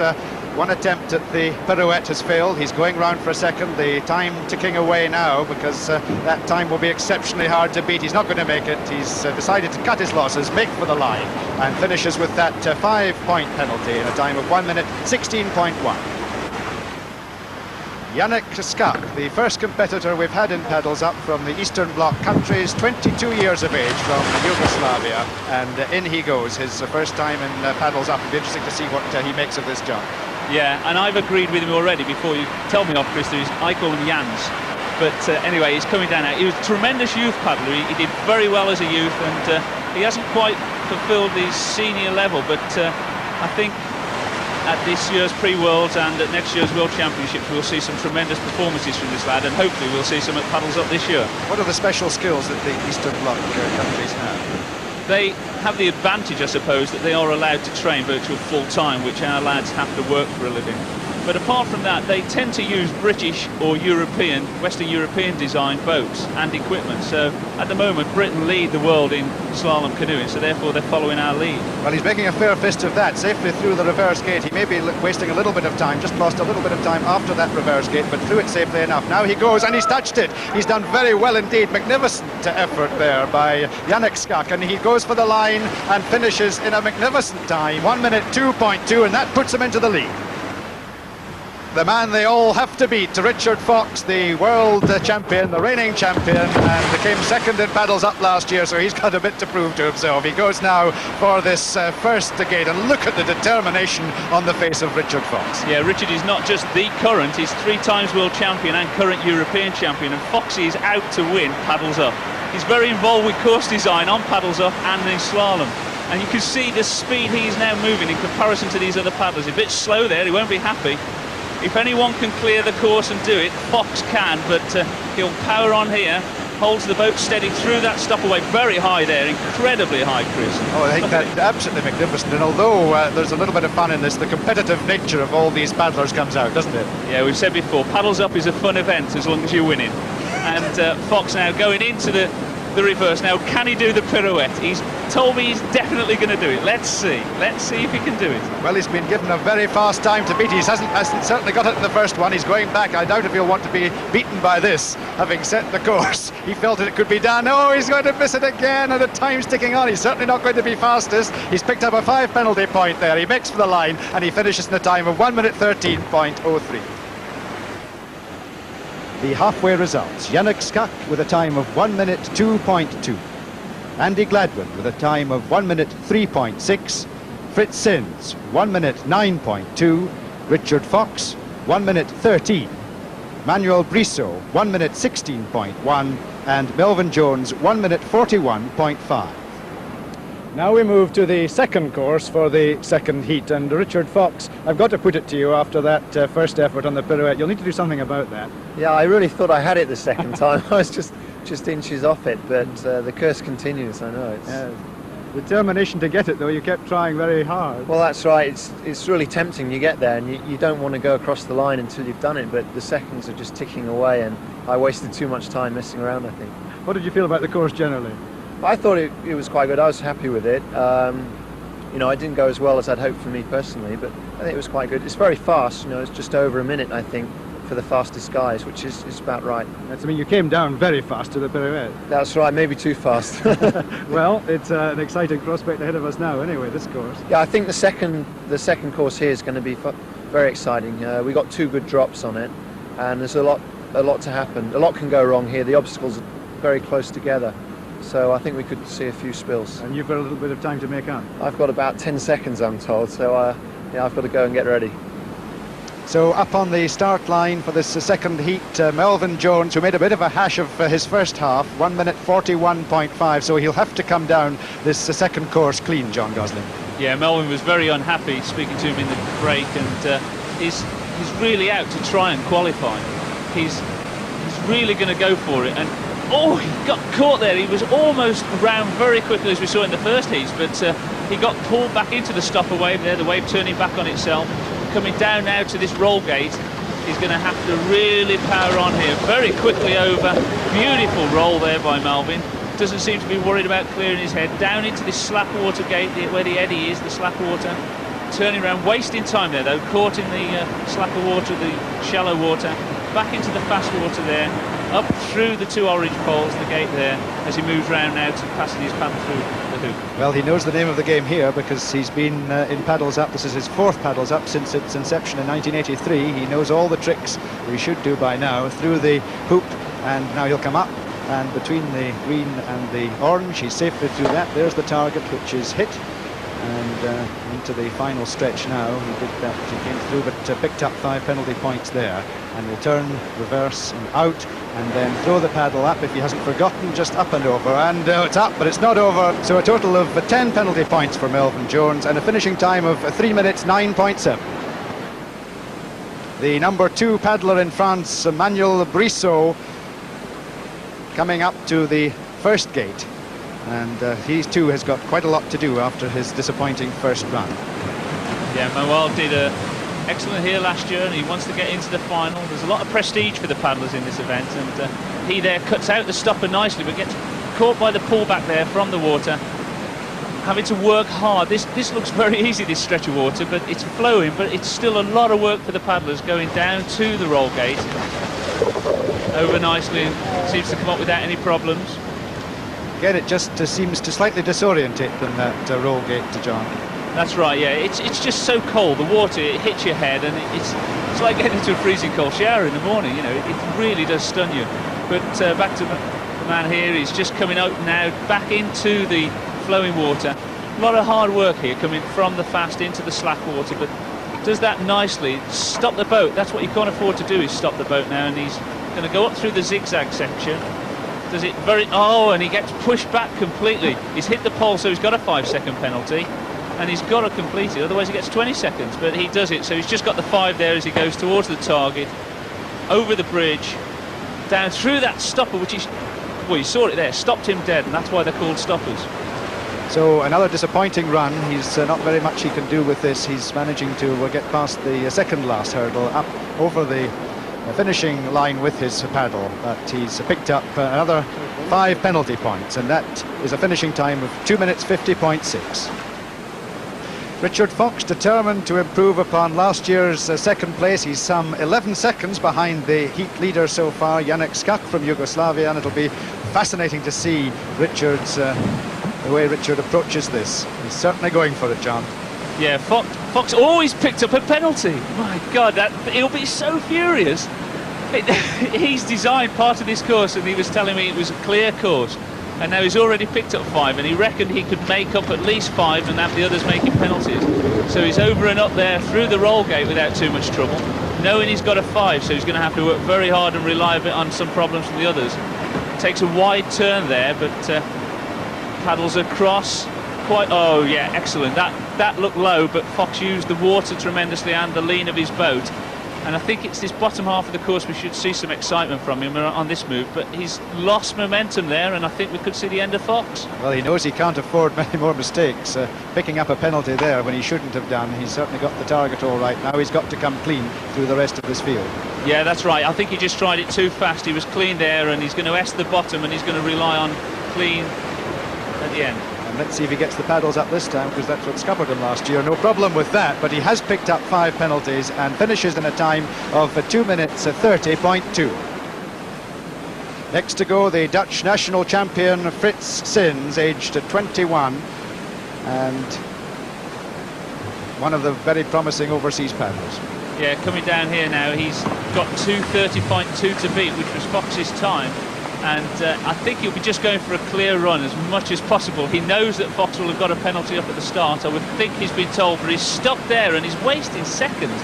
one attempt at the pirouette has failed. He's going round for a second. The time ticking away now, because that time will be exceptionally hard to beat. He's not going to make it. He's decided to cut his losses, make for the line, and finishes with that 5-point penalty in a time of 1 minute 16.1. Yannick Skak, the first competitor we've had in Paddles Up from the Eastern Bloc countries, 22 years of age from Yugoslavia, and in he goes, his first time in Paddles Up. It'll be interesting to see what he makes of this jump. Yeah, and I've agreed with him already. Before you tell me off, Chris, I call him Jans. But anyway, he's coming down now. He was a tremendous youth paddler. He did very well as a youth, and he hasn't quite fulfilled his senior level, but I think at this year's Pre-Worlds and at next year's World Championships we'll see some tremendous performances from this lad, and hopefully we'll see some at Paddles Up this year. What are the special skills that the Eastern Bloc countries have? They have the advantage, I suppose, that they are allowed to train virtual full-time, which our lads have to work for a living. But apart from that, they tend to use British or European, Western European designed boats and equipment. So at the moment, Britain lead the world in slalom canoeing, so therefore they're following our lead. Well, he's making a fair fist of that, safely through the reverse gate. He may be wasting a little bit of time, just lost a little bit of time after that reverse gate, but through it safely enough. Now he goes, and he's touched it. He's done very well indeed. Magnificent effort there by Yannick Skak, and he goes for the line and finishes in a magnificent time, 1 minute 2.2, and that puts him into the lead. The man they all have to beat, Richard Fox, the world champion, the reigning champion, and came second in Paddles Up last year, so he's got a bit to prove to himself. He goes now for this first gate, and look at the determination on the face of Richard Fox. Yeah, Richard is not just the current, he's 3 times world champion and current European champion, and Foxy is out to win Paddles Up. He's very involved with course design on Paddles Up and in slalom. And you can see the speed he's now moving in comparison to these other paddlers. A bit slow there, he won't be happy. If anyone can clear the course and do it, Fox can, but he'll power on here, holds the boat steady through that stopper very high there, incredibly high, Chris. Oh, I think that's absolutely magnificent, and although there's a little bit of fun in this, the competitive nature of all these paddlers comes out, doesn't it? Yeah, we've said before, Paddles Up is a fun event as long as you're winning. And Fox now going into the reverse. Now, can he do the pirouette? He's told me he's definitely going to do it. Let's see if he can do it. Well, he's been given a very fast time to beat. He hasn't certainly got it in the first one. He's going back. I doubt if he'll want to be beaten by this, having set the course. He felt it could be done. Oh, he's going to miss it again, and the time's ticking on. He's certainly not going to be fastest. He's picked up a 5 penalty point there. He makes for the line, and he finishes in a time of 1 minute 13.03. The halfway results: Yannick Skak with a time of 1 minute 2.2, Andy Gladwin with a time of 1 minute 3.6, Fritz Sins 1 minute 9.2, Richard Fox 1 minute 13, Manuel Brissot 1 minute 16.1, and Melvin Jones 1 minute 41.5. Now we move to the second course for the second heat, and Richard Fox, I've got to put it to you, after that first effort on the pirouette, you'll need to do something about that. Yeah, I really thought I had it the second time. I was just inches off it, but the curse continues. I know it's determination to get it, though. You kept trying very hard. Well, that's right. It's really tempting. You get there and you don't want to go across the line until you've done it, but the seconds are just ticking away, and I wasted too much time messing around, I think. What did you feel about the course generally? I thought it was quite good. I was happy with it. You know, it didn't go as well as I'd hoped for me personally, but I think it was quite good. It's very fast. You know, it's just over a minute, I think, for the fastest guys, which is about right. That's, I mean, you came down very fast to the pirouette. That's right, maybe too fast. Well, it's an exciting prospect ahead of us now anyway, this course. Yeah, I think the second course here is going to be very exciting. We got 2 good drops on it, and there's a lot to happen. A lot can go wrong here. The obstacles are very close together, so I think we could see a few spills. And you've got a little bit of time to make up. I've got about 10 seconds, I'm told, so yeah, I've got to go and get ready. So up on the start line for this second heat, Melvin Jones, who made a bit of a hash of his first half, 1 minute 41.5, so he'll have to come down this second course clean, John Gosling. Yeah, Melvin was very unhappy, speaking to him in the break, and is really out to try and qualify. He's really going to go for it, and oh, he got caught there. He was almost round very quickly, as we saw in the first heats, but he got pulled back into the stopper wave there, the wave turning back on itself. Coming down now to this roll gate, he's going to have to really power on here. Very quickly over. Beautiful roll there by Melvin. Doesn't seem to be worried about clearing his head. Down into this slack water gate, where the eddy is, the slack water. Turning around, wasting time there though, caught in the slacker water, the shallow water. Back into the fast water there. Up through the two orange poles, the gate there, as he moves round now to passing his paddle through the hoop. Well, he knows the name of the game here because he's been in Paddles Up. This is his 4th Paddles Up since its inception in 1983. He knows all the tricks we should do by now through the hoop, and now he'll come up, and between the green and the orange, he's safely through that. There's the target, which is hit, and into the final stretch now. He did that, he came through, but picked up 5 penalty points there, and will turn, reverse and out, and then throw the paddle up, if he hasn't forgotten, just up and over, and it's up, but it's not over. So a total of 10 penalty points for Melvin Jones, and a finishing time of 3 minutes 9.7. The number 2 paddler in France, Manuel Brissot, coming up to the first gate, and he too has got quite a lot to do after his disappointing first run. Yeah, Manuel did a excellent here last year, and he wants to get into the final. There's a lot of prestige for the paddlers in this event, and he there cuts out the stopper nicely, but gets caught by the pullback there from the water, having to work hard. This looks very easy, this stretch of water, but it's flowing, but it's still a lot of work for the paddlers going down to the roll gate. Over nicely, and seems to come up without any problems. Again, it just seems to slightly disorientate them, that roll gate, to John. That's right, yeah. It's just so cold. The water, it hits your head, and it's like getting into a freezing cold shower in the morning. You know, it really does stun you. But back to the man here. He's just coming out now, back into the flowing water. A lot of hard work here, coming from the fast into the slack water, but does that nicely. Stop the boat. That's what you can't afford to do, is stop the boat now, and he's going to go up through the zigzag section. Does it and he gets pushed back completely. He's hit the pole, so he's got a 5-second penalty, and he's got to complete it, otherwise he gets 20 seconds, but he does it, so he's just got the 5 there as he goes towards the target, over the bridge, down through that stopper, which is, well, you saw it there, stopped him dead, and that's why they're called stoppers. So another disappointing run. He's not very much he can do with this. He's managing to get past the second last hurdle, up over the finishing line with his paddle, but he's picked up another 5 penalty points, and that is a finishing time of 2 minutes 50.6. Richard Fox determined to improve upon last year's second place. He's some 11 seconds behind the heat leader so far, Janek Skak from Yugoslavia, and it'll be fascinating to see Richard's the way Richard approaches this. He's certainly going for it, John. Yeah, Fox always picked up a penalty. My God, he'll be so furious. He's designed part of this course, and he was telling me it was a clear course, and now he's already picked up 5, and he reckoned he could make up at least 5 and have the others making penalties. So he's over and up there through the roll gate without too much trouble, knowing he's got a 5, so he's going to have to work very hard and rely a bit on some problems from the others. Takes a wide turn there, but paddles across. Oh yeah, excellent. That looked low, but Fox used the water tremendously and the lean of his boat, and I think it's this bottom half of the course we should see some excitement from him on this move, but he's lost momentum there, and I think we could see the end of Fox. Well, he knows he can't afford many more mistakes, picking up a penalty there when he shouldn't have done. He's certainly got the target all right. Now he's got to come clean through the rest of this field. Yeah, that's right. I think he just tried it too fast. He was clean there, and he's going to S the bottom, and he's going to rely on clean at the end. And let's see if he gets the paddles up this time, because that's what scuppered him last year. No problem with that, but he has picked up 5 penalties and finishes in a time of 2 minutes 30.2. Next to go, the Dutch national champion Frits Sins, aged 21, and one of the very promising overseas paddlers. Yeah, coming down here now, he's got 2:30.2 to beat, which was Fox's time. And I think he'll be just going for a clear run as much as possible. He knows that Fox will have got a penalty up at the start. I would think he's been told, but he's stopped there and he's wasting seconds.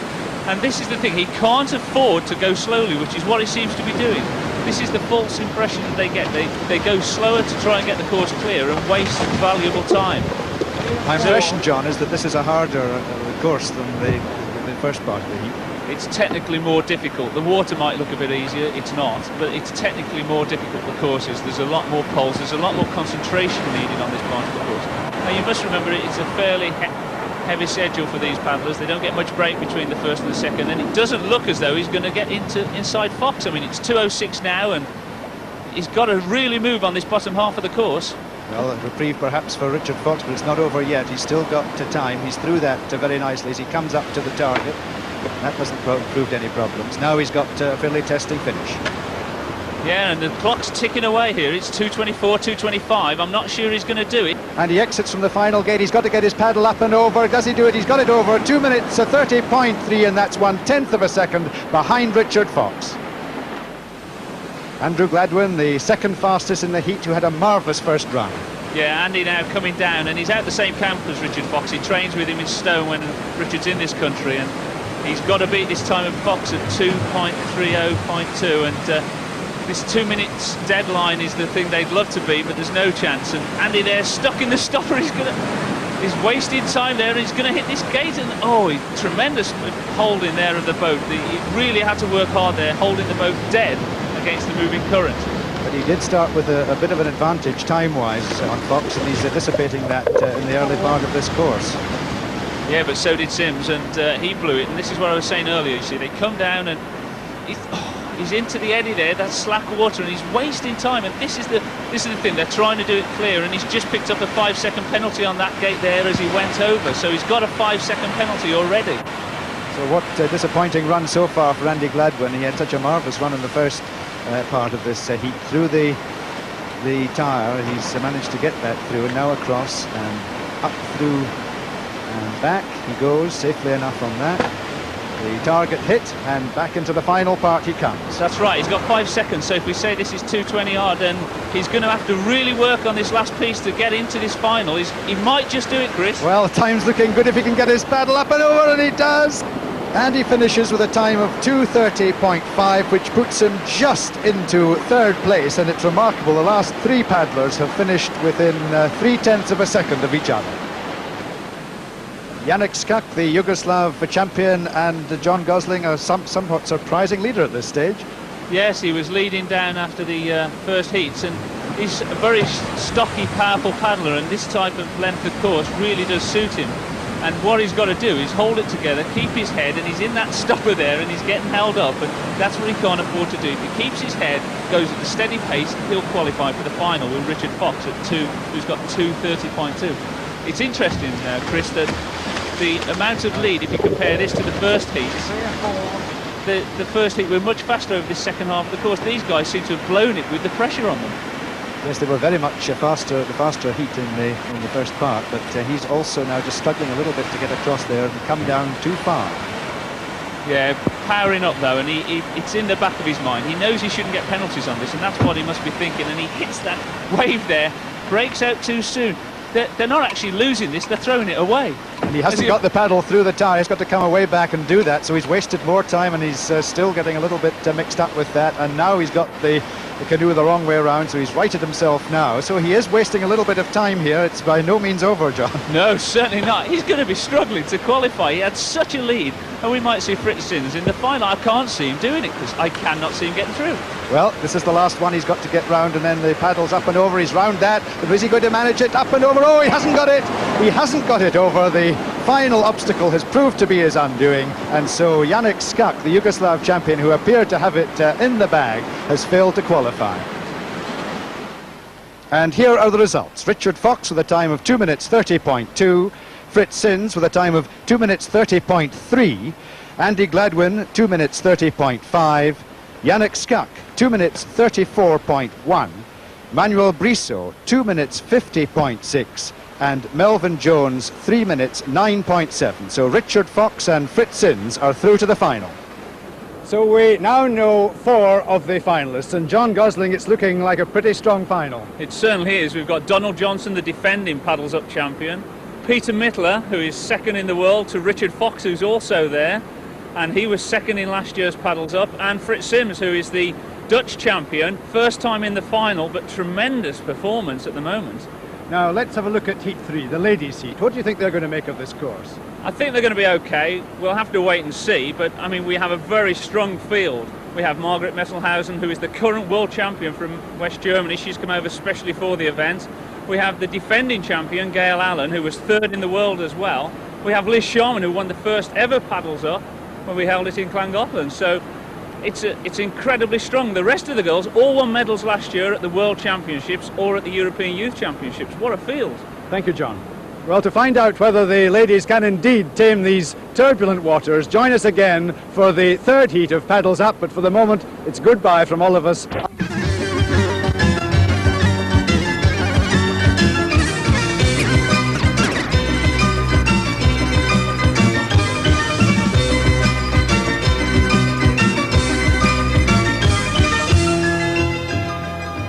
And this is the thing, he can't afford to go slowly, which is what he seems to be doing. This is the false impression that they get. They go slower to try and get the course clear and waste valuable time. My impression, John, is that this is a harder course than the first part of the heat. It's technically more difficult. The water might look a bit easier, it's not, but it's technically more difficult, the courses. There's a lot more poles, there's a lot more concentration needed on this part of the course. Now you must remember it's a fairly heavy schedule for these paddlers. They don't get much break between the first and the second, and it doesn't look as though he's going to get inside Fox. I mean, it's 2:06 now, and he's got to really move on this bottom half of the course. Well, a reprieve perhaps for Richard Fox, but it's not over yet. He's still got time. He's through that very nicely as he comes up to the target. That hasn't proved any problems. Now he's got a fairly testing finish. Yeah, and the clock's ticking away here. It's 2:24, 2:25. I'm not sure he's going to do it. And he exits from the final gate. He's got to get his paddle up and over. Does he do it? He's got it over. 2 minutes, 30.3, and that's 1/10 of a second behind Richard Fox. Andrew Gladwin, the second fastest in the heat, who had a marvellous first run. Yeah, Andy now coming down, and he's out the same camp as Richard Fox. He trains with him in Stone when Richard's in this country, and he's got to beat this time of Fox at 2.30.2, and this 2 minutes deadline is the thing they'd love to beat, but there's no chance. And Andy there stuck in the stopper. He's wasting time there, and he's going to hit this gate, and tremendous holding there of the boat. He really had to work hard there, holding the boat dead against the moving current. But he did start with a bit of an advantage time-wise on Fox, and he's dissipating that in the early part of this course. Yeah, but so did Sims, and he blew it. And this is what I was saying earlier. You see, they come down, and he's into the eddy there. That's slack water, and he's wasting time. And this is the thing. They're trying to do it clear, and he's just picked up a 5-second penalty on that gate there as he went over. So he's got a 5-second penalty already. So what a disappointing run so far for Andy Gladwin. He had such a marvellous run in the first part of this heat through the tyre. He's managed to get that through, and now across and up through and back he goes safely enough on that. The target hit, and back into the final part he comes. That's right, he's got 5 seconds, so if we say this is 2:20 odd, then he's going to have to really work on this last piece to get into this final. He might just do it, Chris. Well, time's looking good if he can get his paddle up and over, and he does. And he finishes with a time of 2:30.5, which puts him just into third place, and it's remarkable. The last three paddlers have finished within 0.3 of a second of each other. Janek Skak, the Yugoslav champion, and John Gosling, a somewhat surprising leader at this stage. Yes, he was leading down after the first heats, and he's a very stocky, powerful paddler, and this type of length of course really does suit him. And what he's got to do is hold it together, keep his head, and he's in that stopper there, and he's getting held up, and that's what he can't afford to do. If he keeps his head, goes at a steady pace, he'll qualify for the final with Richard Fox who's got 2:30.2. It's interesting, Chris, that the amount of lead, if you compare this to the first heats, the first heat were much faster over the second half of the course. These guys seem to have blown it with the pressure on them. Yes, they were very much the faster heat in the first part, but he's also now just struggling a little bit to get across there and come down too far. Yeah, powering up though, and it's in the back of his mind. He knows he shouldn't get penalties on this, and that's what he must be thinking, and he hits that wave there, breaks out too soon. They're not actually losing this, they're throwing it away. And he hasn't got the paddle through the tyre. He's got to come away back and do that, so he's wasted more time, and he's still getting a little bit mixed up with that, and now he's got the canoe the wrong way around, so he's righted himself now. So he is wasting a little bit of time here. It's by no means over, John. No, certainly not. He's going to be struggling to qualify. He had such a lead, and we might see Fritz Sins in the final. I can't see him doing it because I cannot see him getting through. Well, this is the last one he's got to get round, and then the paddle's up and over. He's round that, but is he going to manage it up and over? Oh, he hasn't got it. He hasn't got it over. The final obstacle has proved to be his undoing, and so Janek Skak, the Yugoslav champion, who appeared to have it in the bag, has failed to qualify. And here are the results. Richard Fox with a time of 2:30.2, Fritz Sins with a time of 2:30.3, Andy Gladwin 2:30.5, Janek Skak 2:34.1, Manuel Briso 2:50.6, and Melvin Jones 3:09.7. So Richard Fox and Fritz Sins are through to the final. So we now know 4 of the finalists, and John Gosling, it's looking like a pretty strong final. It certainly is. We've got Donald Johnson, the defending Paddles Up champion, Peter Mittler, who is second in the world to Richard Fox, who's also there, and he was second in last year's Paddles Up, and Fritz Sims, who is the Dutch champion, first time in the final, but tremendous performance at the moment. Now let's have a look at Heat 3, the ladies' heat. What do you think they're going to make of this course? I think they're going to be okay. We'll have to wait and see, but I mean, we have a very strong field. We have Margret Messelhausen, who is the current world champion from West Germany. She's come over specially for the event. We have the defending champion, Gail Allen, who was third in the world as well. We have Liz Sharman, who won the first ever Paddles Up when we held it in Llangollen. So it's incredibly strong. The rest of the girls all won medals last year at the World Championships or at the European Youth Championships. What a field. Thank you, John. Well, to find out whether the ladies can indeed tame these turbulent waters, join us again for the third heat of Paddles Up. But for the moment, it's goodbye from all of us.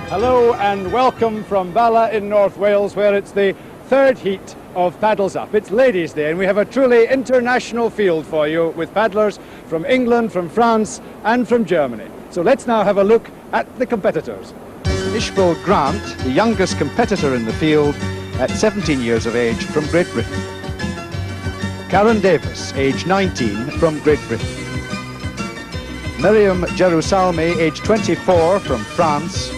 Hello and welcome from Bala in North Wales, where it's the third heat of Paddles Up. It's Ladies' Day, and we have a truly international field for you with paddlers from England, from France and from Germany. So let's now have a look at the competitors. Ishbel Grant, the youngest competitor in the field at 17 years of age from Great Britain. Karen Davis, age 19, from Great Britain. Miriam Jerusalmi, age 24, from France.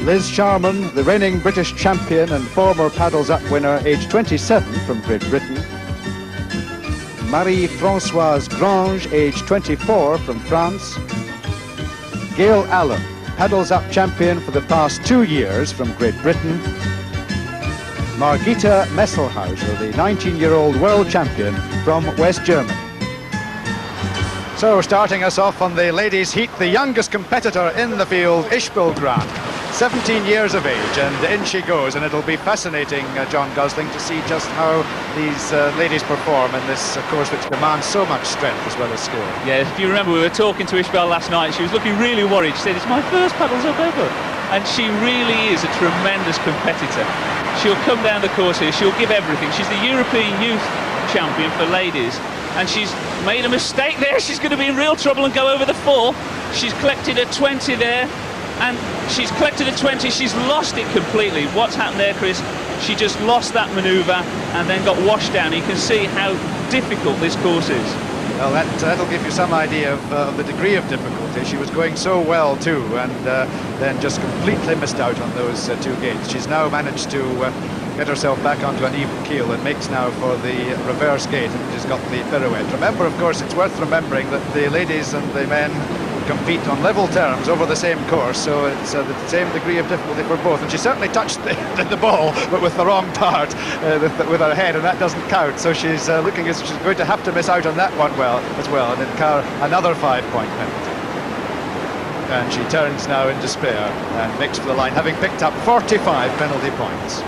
Liz Sharman, the reigning British champion and former Paddles Up winner, age 27, from Great Britain. Marie-Françoise Grange, age 24, from France. Gail Allen, Paddles Up champion for the past 2 years, from Great Britain. Margita Messelhauser, the 19-year-old world champion from West Germany. So, starting us off on the ladies' heat, the youngest competitor in the field, Ishbel Grant. 17 years of age, and in she goes, and it'll be fascinating, John Gosling, to see just how these ladies perform in this course which demands so much strength as well as skill. Yeah, if you remember, we were talking to Ishbel last night. She was looking really worried. She said, it's my first Paddles Up ever. And she really is a tremendous competitor. She'll come down the course here, she'll give everything. She's the European Youth Champion for ladies, and she's made a mistake there. She's going to be in real trouble and go over the 4. She's collected a 20 there, and she's collected a 20, she's lost it completely. What's happened there, Chris? She just lost that manoeuvre and then got washed down. You can see how difficult this course is. Well, that'll give you some idea of the degree of difficulty. She was going so well too, and then just completely missed out on those 2 gates. She's now managed to get herself back onto an even keel and makes now for the reverse gate, and she's got the pirouette. Remember, of course, it's worth remembering that the ladies and the men compete on level terms over the same course, so it's the same degree of difficulty for both. And she certainly touched the ball, but with the wrong part, with her head, and that doesn't count. So she's looking as if she's going to have to miss out on that one as well, and incur another 5-point penalty. And she turns now in despair and makes for the line, having picked up 45 penalty points.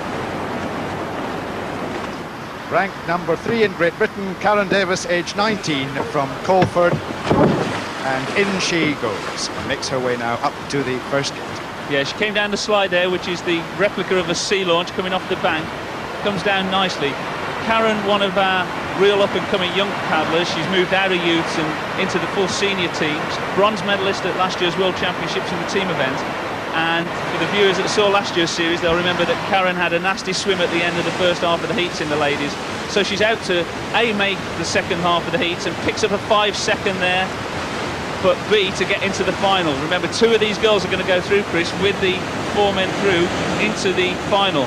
Ranked number 3 in Great Britain, Karen Davis, age 19, from Colford. And in she goes, and makes her way now up to the first gate. Yeah, she came down the slide there, which is the replica of a sea launch coming off the bank. Comes down nicely. Karen, one of our real up-and-coming young paddlers. She's moved out of youths and into the full senior teams. Bronze medalist at last year's World Championships in the team event. And for the viewers that saw last year's series, they'll remember that Karen had a nasty swim at the end of the first half of the heats in the ladies. So she's out to A, make the second half of the heats and picks up a 5-second there, but B, to get into the final. Remember, 2 of these girls are going to go through, Chris, with the 4 men through into the final.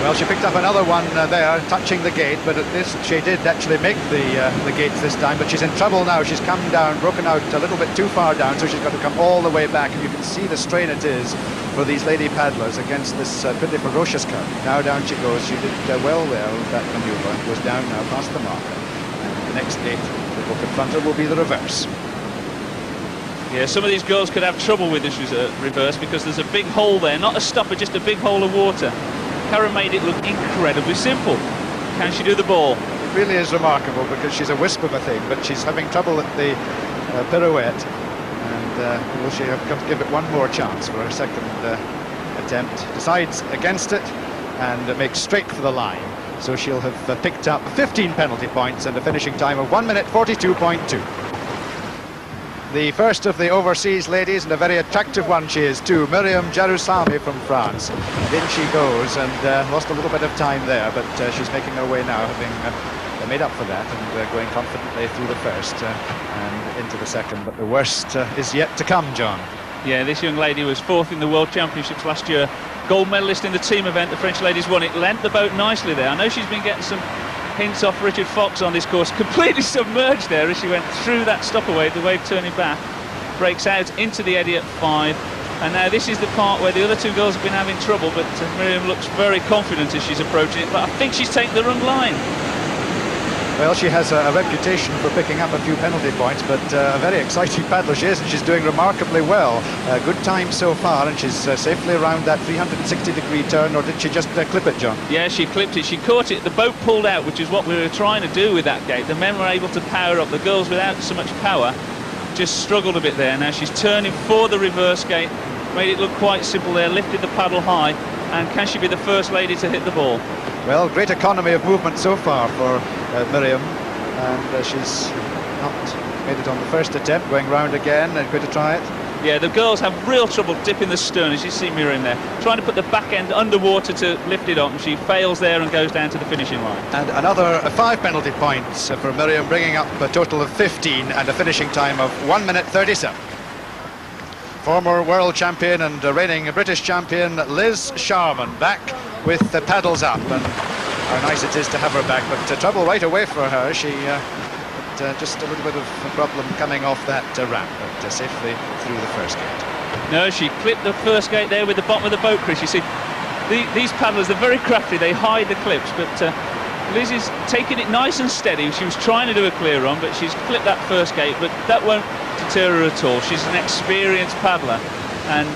Well, she picked up another one there, touching the gate, but at this she did actually make the gates this time, but she's in trouble now. She's come down, broken out a little bit too far down, so she's got to come all the way back, and you can see the strain it is for these lady paddlers against this pretty ferocious current. Now down she goes. She did well there with that manoeuvre, and goes down now past the marker. And the next gate that will confront her will be the reverse. Yeah, some of these girls could have trouble with this reverse because there's a big hole there, not a stopper, just a big hole of water. Karen made it look incredibly simple. Can she do the ball? It really is remarkable because she's a wisp of a thing, but she's having trouble at the pirouette, and will she have to give it one more chance for her second attempt? Decides against it and makes straight for the line. So she'll have picked up 15 penalty points and a finishing time of 1 minute 42.2. the first of the overseas ladies, and a very attractive one she is too, Myriam Jaroslami from France. And in she goes, and lost a little bit of time there, but she's making her way now, having made up for that, and going confidently through the first and into the second. But the worst is yet to come, John. Yeah, this young lady was 4th in the World Championships last year, gold medalist in the team event. The French ladies won it, lent the boat nicely there. I know she's been getting some hints off Richard Fox on this course, completely submerged there as she went through that stop-away, the wave turning back, breaks out into the eddy at 5, and now this is the part where the other two girls have been having trouble, but Myriam looks very confident as she's approaching it, but I think she's taken the wrong line. Well, she has a reputation for picking up a few penalty points, but a very exciting paddler she is, and she's doing remarkably well. Good time so far, and she's safely around that 360-degree turn, or did she just clip it, John? Yeah, she clipped it, she caught it, the boat pulled out, which is what we were trying to do with that gate. The men were able to power up, the girls without so much power just struggled a bit there. Now she's turning for the reverse gate, made it look quite simple there, lifted the paddle high, and can she be the first lady to hit the ball? Well, great economy of movement so far for Myriam, and she's not made it on the first attempt, going round again and going to try it. Yeah, the girls have real trouble dipping the stern, as you see Myriam there, trying to put the back end underwater to lift it up, and she fails there and goes down to the finishing line. And another 5 penalty points for Myriam, bringing up a total of 15 and a finishing time of 1 minute 37. Former world champion and reigning British champion Liz Sharman back with the paddles up, and how nice it is to have her back, but trouble right away for her. She just a little bit of a problem coming off that ramp, but safely through the first gate. No, she clipped the first gate there with the bottom of the boat, Chris. You see, these paddlers, they're very crafty, they hide the clips, but Liz is taking it nice and steady. She was trying to do a clear run, but she's clipped that first gate, but that won't deter her at all. She's an experienced paddler, and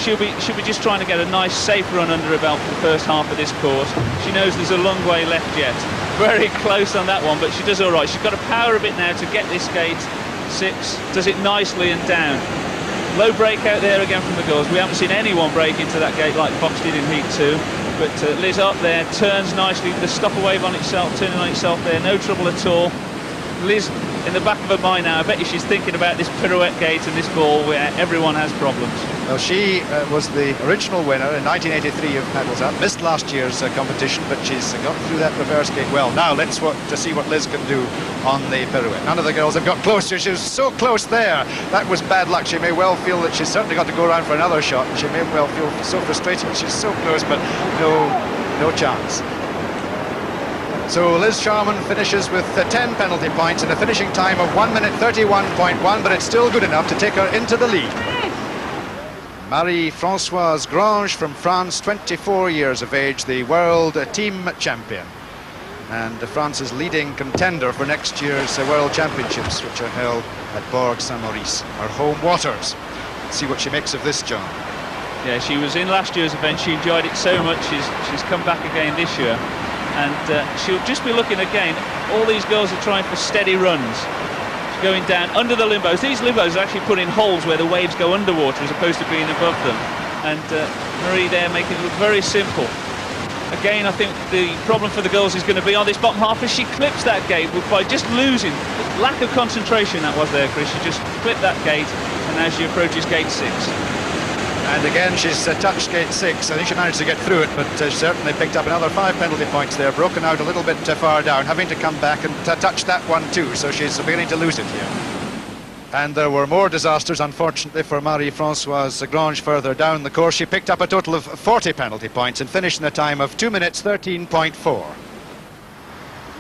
she'll be just trying to get a nice safe run under her belt for the first half of this course. She knows there's a long way left yet. Very close on that one, but she does all right. She's got to power a bit now to get this gate 6, does it nicely and down. Low break out there again from the girls. We haven't seen anyone break into that gate like Fox did in Heat 2, but Liz up there, turns nicely, the stopper wave on itself, turning on itself there, no trouble at all. Liz, in the back of her mind now, I bet you she's thinking about this pirouette gate and this ball where everyone has problems. Well, she was the original winner in 1983 of Paddles Up, missed last year's competition, but she's got through that reverse gate well. Now let's see what Liz can do on the pirouette. None of the girls have got closer. She was so close there. That was bad luck. She may well feel that she's certainly got to go around for another shot, and she may well feel so frustrated. She's so close, but no chance. So Liz Sharman finishes with 10 penalty points and a finishing time of 1 minute 31.1, but it's still good enough to take her into the lead. Marie-Françoise Grange from France, 24 years of age, the world team champion, and France's leading contender for next year's World Championships, which are held at Bourg-Saint-Maurice, her home waters. Let's see what she makes of this, John. Yeah, she was in last year's event. She enjoyed it so much. She's come back again this year, and she'll just be looking again. All these girls are trying for steady runs. She's going down under the limbos. These limbos are actually put in holes where the waves go underwater as opposed to being above them. And Marie there making it look very simple. Again, I think the problem for the girls is going to be on this bottom half as she clips that gate by just losing. Lack of concentration that was there, Chris. She just clipped that gate, and now she approaches gate 6. And again, she's touched gate 6. I think she managed to get through it, but certainly picked up another 5 penalty points there, broken out a little bit far down, having to come back and touch that one too, so she's beginning to lose it here. And there were more disasters, unfortunately, for Marie-Françoise Grange further down the course. She picked up a total of 40 penalty points and finished in a time of 2 minutes 13.4.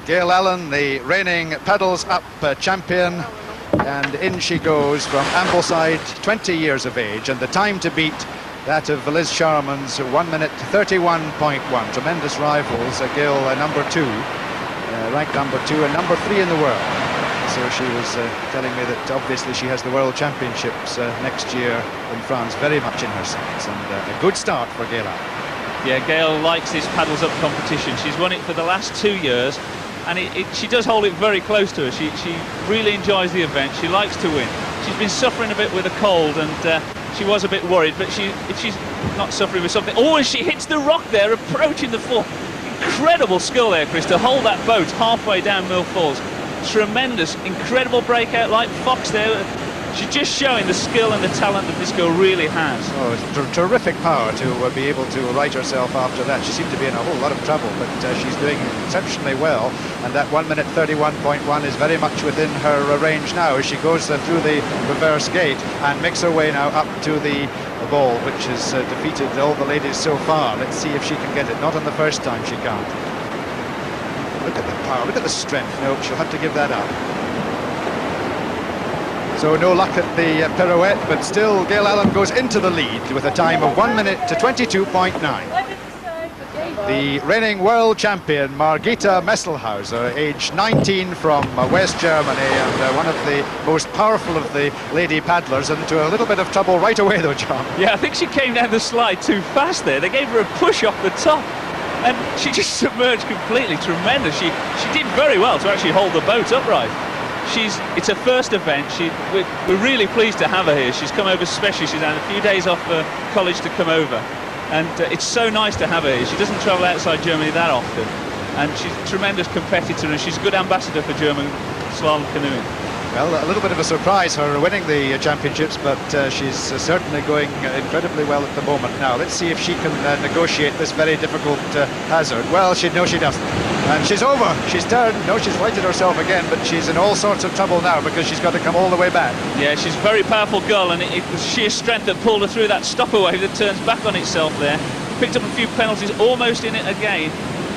Gail Allen, the reigning paddles up champion, and in she goes from Ambleside, 20 years of age, and the time to beat that of Liz Sharman's 1 minute 31.1. Tremendous rivals. Gail number 2, ranked number 2 and number 3 in the world. So she was telling me that obviously she has the World Championships next year in France very much in her sights, and a good start for Gail Allen. Yeah, Gail likes this paddles up competition. She's won it for the last 2 years, and she does hold it very close to her. She really enjoys the event. She likes to win. She's been suffering a bit with a cold, and she was a bit worried, but if she's not suffering with something... Oh, and she hits the rock there, approaching the fall. Incredible skill there, Chris, to hold that boat halfway down Mill Falls. Tremendous, incredible breakout like Fox there. she's just showing the skill and the talent that this girl really has. Oh, it's terrific power to be able to right herself after that. She seemed to be in a whole lot of trouble, but she's doing exceptionally well, and that 1 minute 31.1 is very much within her range now as she goes through the reverse gate and makes her way now up to the ball, which has defeated all the ladies so far. Let's see if she can get it. Not on the first time, she can't. Look at the power, look at the strength. No, she'll have to give that up. So no luck at the pirouette, but still Gail Allen goes into the lead with a time of 1 minute to 22.9. The reigning world champion Margita Messelhauser, aged 19, from West Germany, and one of the most powerful of the lady paddlers, into a little bit of trouble right away though, John. Yeah, I think she came down the slide too fast there. They gave her a push off the top, and she just submerged completely. Tremendous. She did very well to actually hold the boat upright. It's her first event. We're really pleased to have her here. She's come over especially. She's had a few days off college to come over, and it's so nice to have her here. She doesn't travel outside Germany that often, and she's a tremendous competitor, and she's a good ambassador for German slalom canoeing. Well, a little bit of a surprise, her winning the championships, but she's certainly going incredibly well at the moment. Now, let's see if she can negotiate this very difficult hazard. Well, she doesn't. And she's over. She's turned. No, she's righted herself again, but she's in all sorts of trouble now because she's got to come all the way back. Yeah, she's a very powerful girl, and it was sheer strength that pulled her through that stopper wave that turns back on itself there. Picked up a few penalties, almost in it again.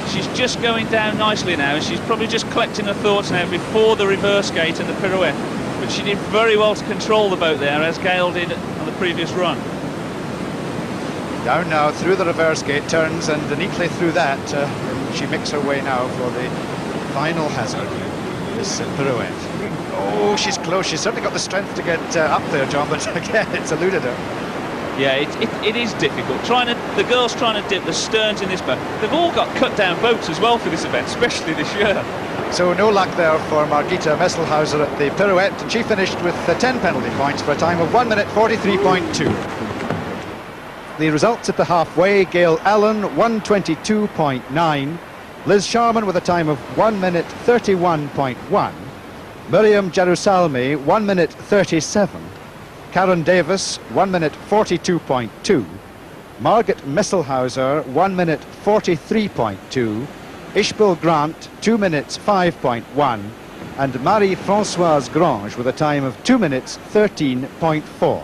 She's just going down nicely now, and she's probably just collecting her thoughts now before the reverse gate and the pirouette. But she did very well to control the boat there, as Gail did on the previous run. Down now through the reverse gate, turns, and neatly through that, she makes her way now for the final hazard, this pirouette. Oh, she's close. She's certainly got the strength to get up there, John, but again, it's eluded her. Yeah, it is difficult. The girls trying to dip the sterns in this boat. They've all got cut-down boats as well for this event, especially this year. So no luck there for Margita Messelhauser at the pirouette, and she finished with 10 penalty points for a time of 1 minute 43.2. The results at the halfway: Gail Allen 1:22.9, Liz Sharman with a time of 1 minute 31.1, Miriam Jerusalmi 1 minute 37, Karen Davis 1 minute 42.2, Margit Messelhauser 1 minute 43.2, Ishbel Grant 2 minutes 5.1, and Marie-Françoise Grange with a time of 2 minutes 13.4.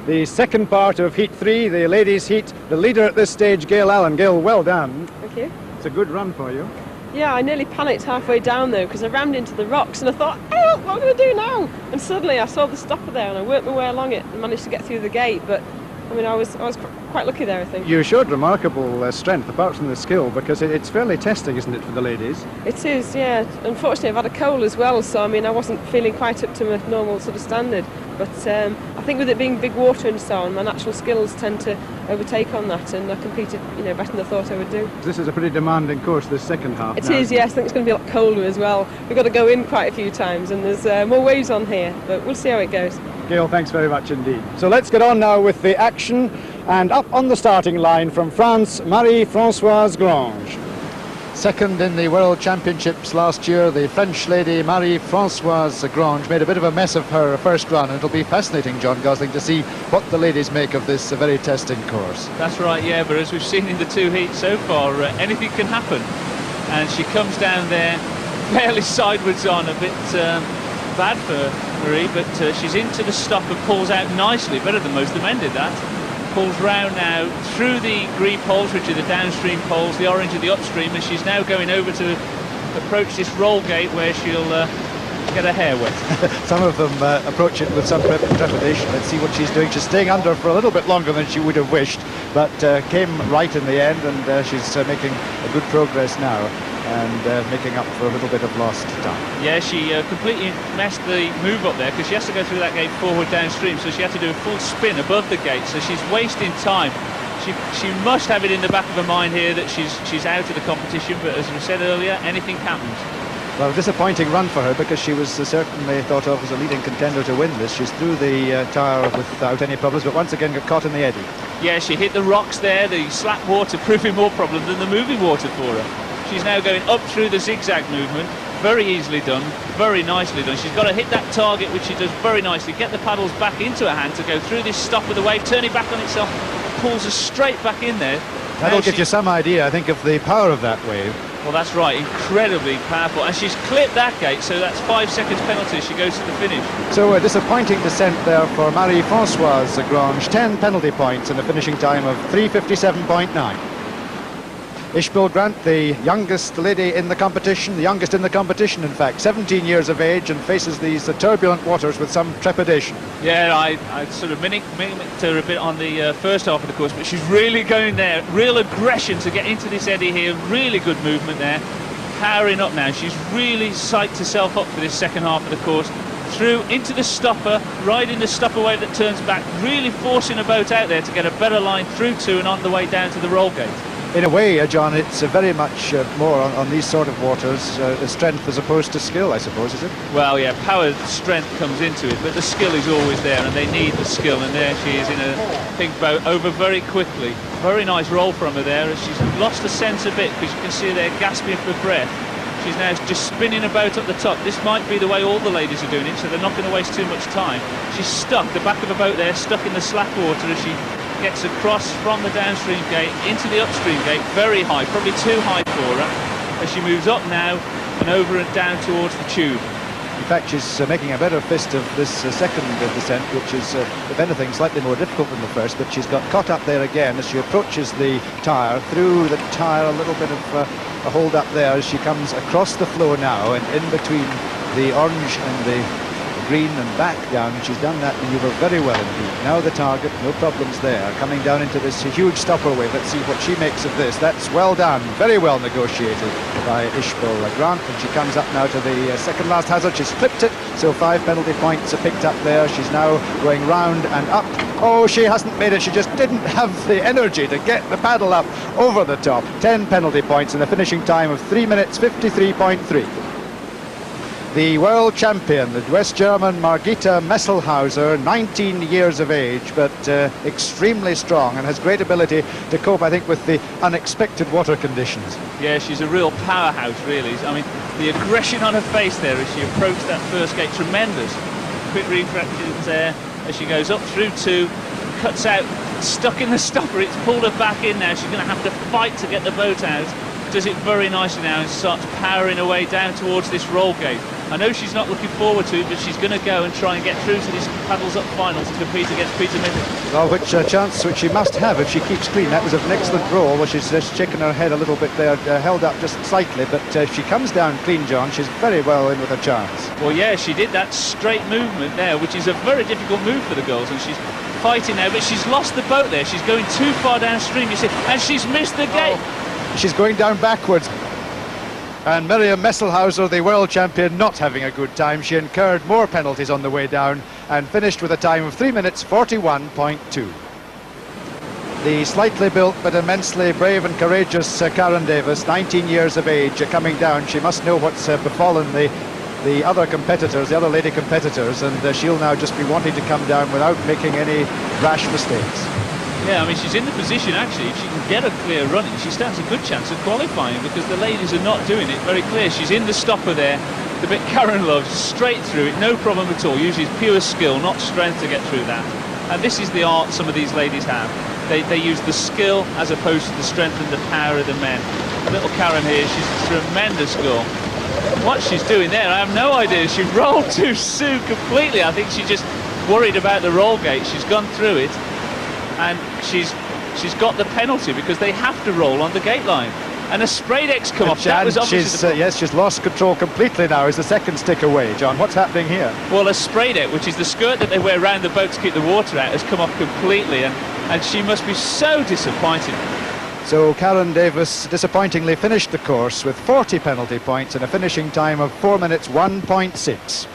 The second part of Heat 3, the ladies' heat, the leader at this stage, Gail Allen. Gail, well done. Thank you. It's a good run for you. Yeah, I nearly panicked halfway down though, because I rammed into the rocks and I thought, oh, what am I going to do now? And suddenly I saw the stopper there and I worked my way along it and managed to get through the gate. But I mean, I was quite lucky there, I think. You showed remarkable strength, apart from the skill, because it's fairly testing, isn't it, for the ladies? It is, yeah. Unfortunately, I've had a cold as well, so I mean, I wasn't feeling quite up to my normal sort of standard. But I think with it being big water and so on, my natural skills tend to overtake on that, and I competed, better than I thought I would do. This is a pretty demanding course, this second half. It is, yes. I think it's going to be a lot colder as well. We've got to go in quite a few times, and there's more waves on here, but we'll see how it goes. Gail, thanks very much indeed. So let's get on now with the action, and up on the starting line from France, Marie-Françoise Grange. Second in the World Championships last year, the French lady Marie-Françoise Grange made a bit of a mess of her first run, and it'll be fascinating, John Gosling, to see what the ladies make of this very testing course. That's right, yeah, but as we've seen in the two heats so far, anything can happen. And she comes down there fairly sideways on, a bit bad for Marie, but she's into the stop and pulls out nicely, better than most of the men did that. Pulls round now through the green poles, which are the downstream poles, the orange are the upstream, and she's now going over to approach this roll gate where she'll get her hair wet. Some of them approach it with some trepidation. Let's see what she's doing. She's staying under for a little bit longer than she would have wished, but came right in the end, and she's making a good progress now, and making up for a little bit of lost time. Yeah, she completely messed the move up there, because she has to go through that gate forward downstream, so she had to do a full spin above the gate, so she's wasting time. She must have it in the back of her mind here that she's out of the competition, but as we said earlier, anything happens. Well, disappointing run for her, because she was certainly thought of as a leading contender to win this. She's through the tower without any problems, but once again got caught in the eddy. Yeah, she hit the rocks there, the slack water proving more problem than the moving water for her. She's now going up through the zigzag movement, very easily done, very nicely done. She's got to hit that target, which she does very nicely, get the paddles back into her hand to go through this stop of the wave, turning back on itself, pulls us straight back in there. That'll give you some idea, I think, of the power of that wave. Well, that's right, incredibly powerful. And she's clipped that gate, so that's 5 seconds penalty. She goes to the finish. So a disappointing descent there for Marie-Françoise Grange. 10 penalty points and a finishing time of 3:57.9. Ishbel Grant, the youngest lady in the competition, in fact, 17 years of age, and faces these turbulent waters with some trepidation. Yeah, I sort of mimicked her a bit on the first half of the course, but she's really going there, real aggression to get into this eddy here, really good movement there, powering up now. She's really psyched herself up for this second half of the course, through into the stopper, riding the stopper wave that turns back, really forcing a boat out there to get a better line through to and on the way down to the roll gate. In a way, John, it's very much more on these sort of waters, strength as opposed to skill, I suppose, is it? Well, yeah, power, strength comes into it, but the skill is always there, and they need the skill, and there she is in a pink boat, over very quickly. Very nice roll from her there, as she's lost the sense a bit, because you can see her there gasping for breath. She's now just spinning a boat up the top. This might be the way all the ladies are doing it, so they're not going to waste too much time. She's stuck, the back of a boat there, stuck in the slack water as she gets across from the downstream gate into the upstream gate, very high, probably too high for her, as she moves up now and over and down towards the tube. In fact, she's making a better fist of this second descent, which is, if anything, slightly more difficult than the first, but she's got caught up there again as she approaches the tyre, through the tyre, a little bit of a hold up there as she comes across the floor now, and in between the orange and the green and back down, and she's done that manoeuvre very well indeed. Now the target, no problems there, coming down into this huge stopper wave. Let's see what she makes of this. That's well done, very well negotiated by Ishbel Grant, and she comes up now to the second last hazard. She's flipped it, so 5 penalty points are picked up there. She's now going round and up. Oh, she hasn't made it. She just didn't have the energy to get the paddle up over the top. 10 penalty points and a finishing time of 3 minutes 53.3. The world champion, the West German Margita Messelhauser, 19 years of age, but extremely strong and has great ability to cope, I think, with the unexpected water conditions. Yeah, she's a real powerhouse, really. I mean, the aggression on her face there as she approached that first gate, tremendous. Quick reflections there as she goes up through 2, cuts out, stuck in the stopper. It's pulled her back in now. She's going to have to fight to get the boat out. Does it very nicely now and starts powering her way down towards this roll gate. I know she's not looking forward to it, but she's going to go and try and get through to this paddles up final to compete against Peter Mitchell. Well, which chance which she must have if she keeps clean. That was an excellent roll. Well, she's just shaking her head a little bit there, held up just slightly, but if she comes down clean, John, she's very well in with a chance. Well, yeah, she did that straight movement there, which is a very difficult move for the girls, and she's fighting now, but she's lost the boat there. She's going too far downstream, you see, and she's missed the gate. She's going down backwards. And Miriam Messelhauser, the world champion, not having a good time. She incurred more penalties on the way down and finished with a time of 3 minutes 41.2. The slightly built but immensely brave and courageous Karen Davis, 19 years of age, coming down. She must know what's befallen the other competitors, the other lady competitors, and she'll now just be wanting to come down without making any rash mistakes. Yeah, I mean, she's in the position, actually, if she can get a clear running, she stands a good chance of qualifying, because the ladies are not doing it very clear. She's in the stopper there, the bit Karen loves, straight through it, no problem at all. Usually it's pure skill, not strength to get through that. And this is the art some of these ladies have. They use the skill as opposed to the strength and the power of the men. Little Karen here, she's a tremendous girl. What she's doing there, I have no idea. She rolled too soon completely. I think she just worried about the roll gate. She's gone through it. And she's got the penalty because they have to roll on the gate line. And a spray deck's come off. That was obviously yes, she's lost control completely now as the second stick away. John, what's happening here? Well, a spray deck, which is the skirt that they wear around the boat to keep the water out, has come off completely, and she must be so disappointed. So Karen Davis disappointingly finished the course with 40 penalty points and a finishing time of 4 minutes 1.6.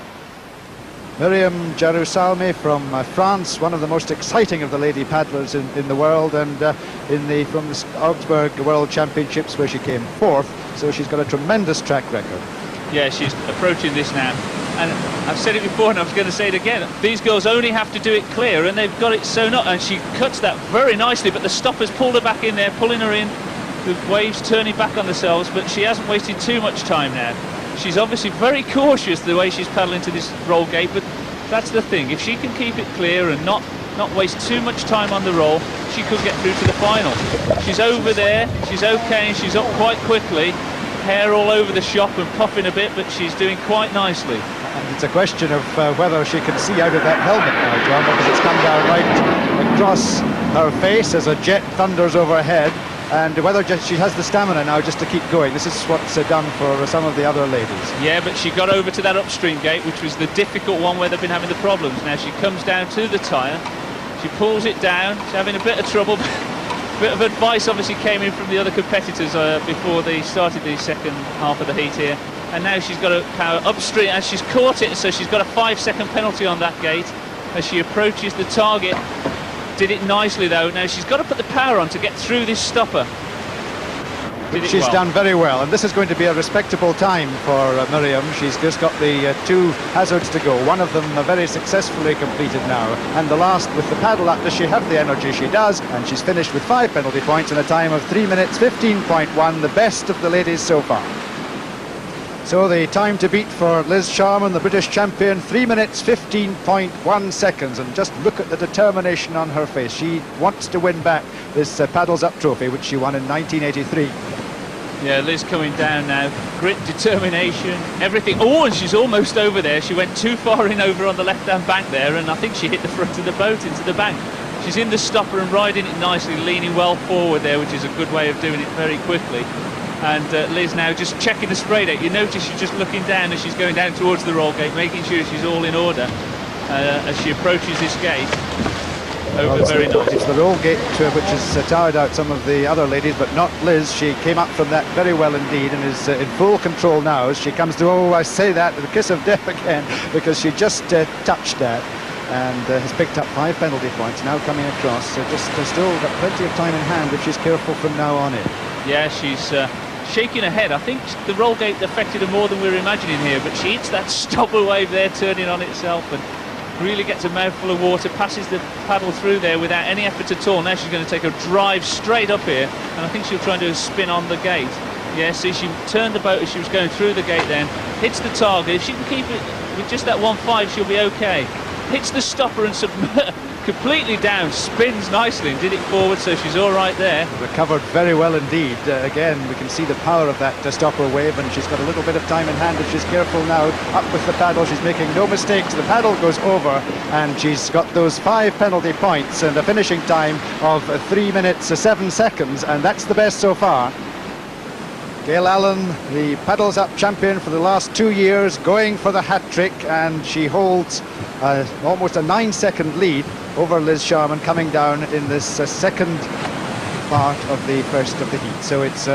Miriam Jarousalmi from France, one of the most exciting of the lady paddlers in the world, and from the Augsburg World Championships where she came 4th, so she's got a tremendous track record. Yeah, she's approaching this now, and I've said it before and I was going to say it again, these girls only have to do it clear, and they've got it sewn up, and she cuts that very nicely, but the stoppers pulled her back in there, pulling her in, the waves turning back on themselves, but she hasn't wasted too much time now. She's obviously very cautious the way she's paddling to this roll gate, but that's the thing. If she can keep it clear and not waste too much time on the roll, she could get through to the final. She's over there, she's okay, and she's up quite quickly. Hair all over the shop and puffing a bit, but she's doing quite nicely. And it's a question of whether she can see out of that helmet now, John, because it's come down right across her face as a jet thunders overhead, and whether she has the stamina now just to keep going. This is what's done for some of the other ladies. Yeah, but she got over to that upstream gate, which was the difficult one where they've been having the problems. Now she comes down to the tyre, she pulls it down, she's having a bit of trouble. Bit of advice obviously came in from the other competitors before they started the second half of the heat here, and now she's got to power upstream, and she's caught it, so she's got a 5-second penalty on that gate as she approaches the target. Did it nicely though. Now she's got to put the power on to get through this stopper. She's done very well, and this is going to be a respectable time for Miriam. She's just got the 2 hazards to go. One of them very successfully completed now, and the last with the paddle up. Does she have the energy? She does, and she's finished with 5 penalty points in a time of 3 minutes 15.1, the best of the ladies so far. So the time to beat for Liz Sharman, the British champion, 3 minutes 15.1 seconds, and just look at the determination on her face. She wants to win back this Paddles Up trophy, which she won in 1983. Yeah, Liz coming down now. Grit, determination, everything. Oh, and she's almost over there. She went too far in over on the left-hand bank there, and I think she hit the front of the boat into the bank. She's in the stopper and riding it nicely, leaning well forward there, which is a good way of doing it very quickly. And Liz now just checking the spray deck. You notice she's just looking down as she's going down towards the roll gate, making sure she's all in order as she approaches this gate. Over very nice. It's the roll gate which has tired out some of the other ladies, but not Liz. She came up from that very well indeed and is in full control now as she comes to, oh, I say that, the kiss of death again, because she just touched that and has picked up 5 penalty points now coming across. So just still got plenty of time in hand if she's careful from now on in. Yeah, she's shaking her head. I think the roll gate affected her more than we were imagining here, but she hits that stopper wave there, turning on itself, and really gets a mouthful of water, passes the paddle through there without any effort at all. Now she's going to take a drive straight up here, and I think she'll try and do a spin on the gate. Yeah, see, she turned the boat as she was going through the gate then, hits the target. If she can keep it with just that 1.5, she'll be okay. Hits the stopper and completely down, spins nicely and did it forward, so she's all right there. Recovered very well indeed. Again, we can see the power of that stopper wave, and she's got a little bit of time in hand if she's careful now. Up with the paddle, she's making no mistakes. The paddle goes over, and she's got those 5 penalty points and a finishing time of 3 minutes 7 seconds, and that's the best so far. Gail Allen, the Paddles Up champion for the last 2 years, going for the hat-trick, and she holds almost a 9-second lead over Liz Sharman coming down in this second part of the first of the heat. So it's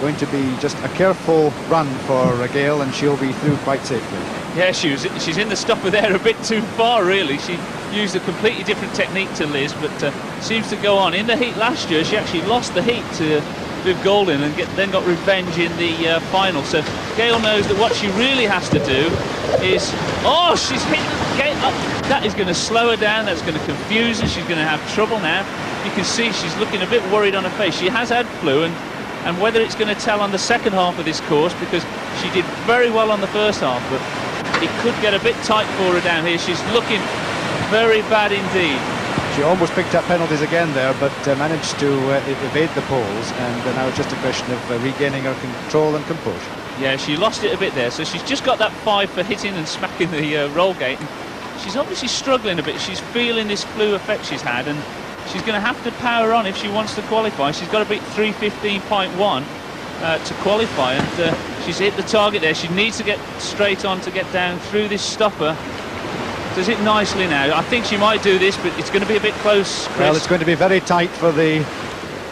going to be just a careful run for Gail, and she'll be through quite safely. Yeah, she's in the stopper there a bit too far, really. She used a completely different technique to Liz, but seems to go on. In the heat last year, she actually lost the heat to Viv Golding and then got revenge in the final. So Gail knows that what she really has to do is, oh, she's hit the gate up. That is going to slow her down, that's going to confuse her, she's going to have trouble now. You can see she's looking a bit worried on her face. She has had flu, and whether it's going to tell on the second half of this course, because she did very well on the first half, but it could get a bit tight for her down here. She's looking very bad indeed. She almost picked up penalties again there, but managed to evade the poles, and now it's just a question of regaining her control and composure. Yeah, she lost it a bit there, so she's just got that 5 for hitting and smacking the roll gate. And she's obviously struggling a bit. She's feeling this flu effect she's had, and she's going to have to power on if she wants to qualify. She's got to beat 3:15.1 to qualify, and she's hit the target there. She needs to get straight on to get down through this stopper. Does it nicely now. I think she might do this, but it's going to be a bit close, Chris. Well, it's going to be very tight for the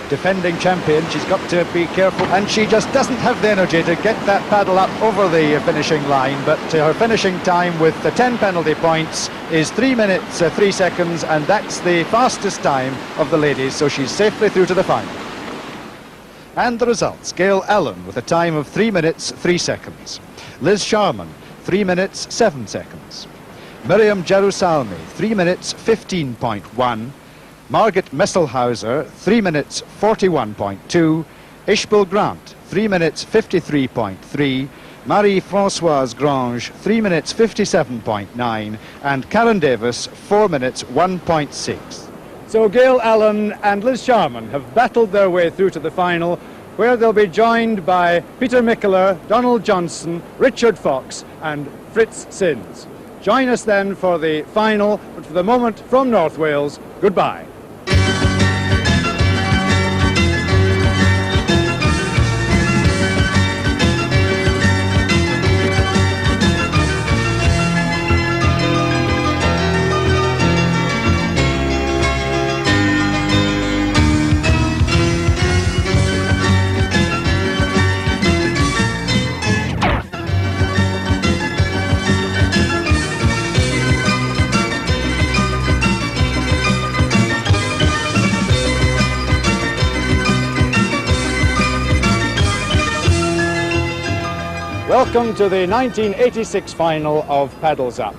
defending champion. She's got to be careful, and she just doesn't have the energy to get that paddle up over the finishing line, but her finishing time with the 10 penalty points is 3 minutes 3 seconds, and that's the fastest time of the ladies, so she's safely through to the final. And the results: Gail Allen with a time of 3 minutes 3 seconds, Liz Sharman 3 minutes 7 seconds, Miriam Jarusalmi 3 minutes 15.1, Margit Messelhauser 3 minutes 41.2, Ishbel Grant 3 minutes 53.3, Marie-Françoise Grange, 3 minutes 57.9, and Karen Davis, 4 minutes 1.6. So Gail Allen and Liz Sharman have battled their way through to the final, where they'll be joined by Peter Mickeler, Donald Johnson, Richard Fox and Fritz Sins. Join us then for the final, but for the moment from North Wales, goodbye. Welcome to the 1986 final of Paddles Up.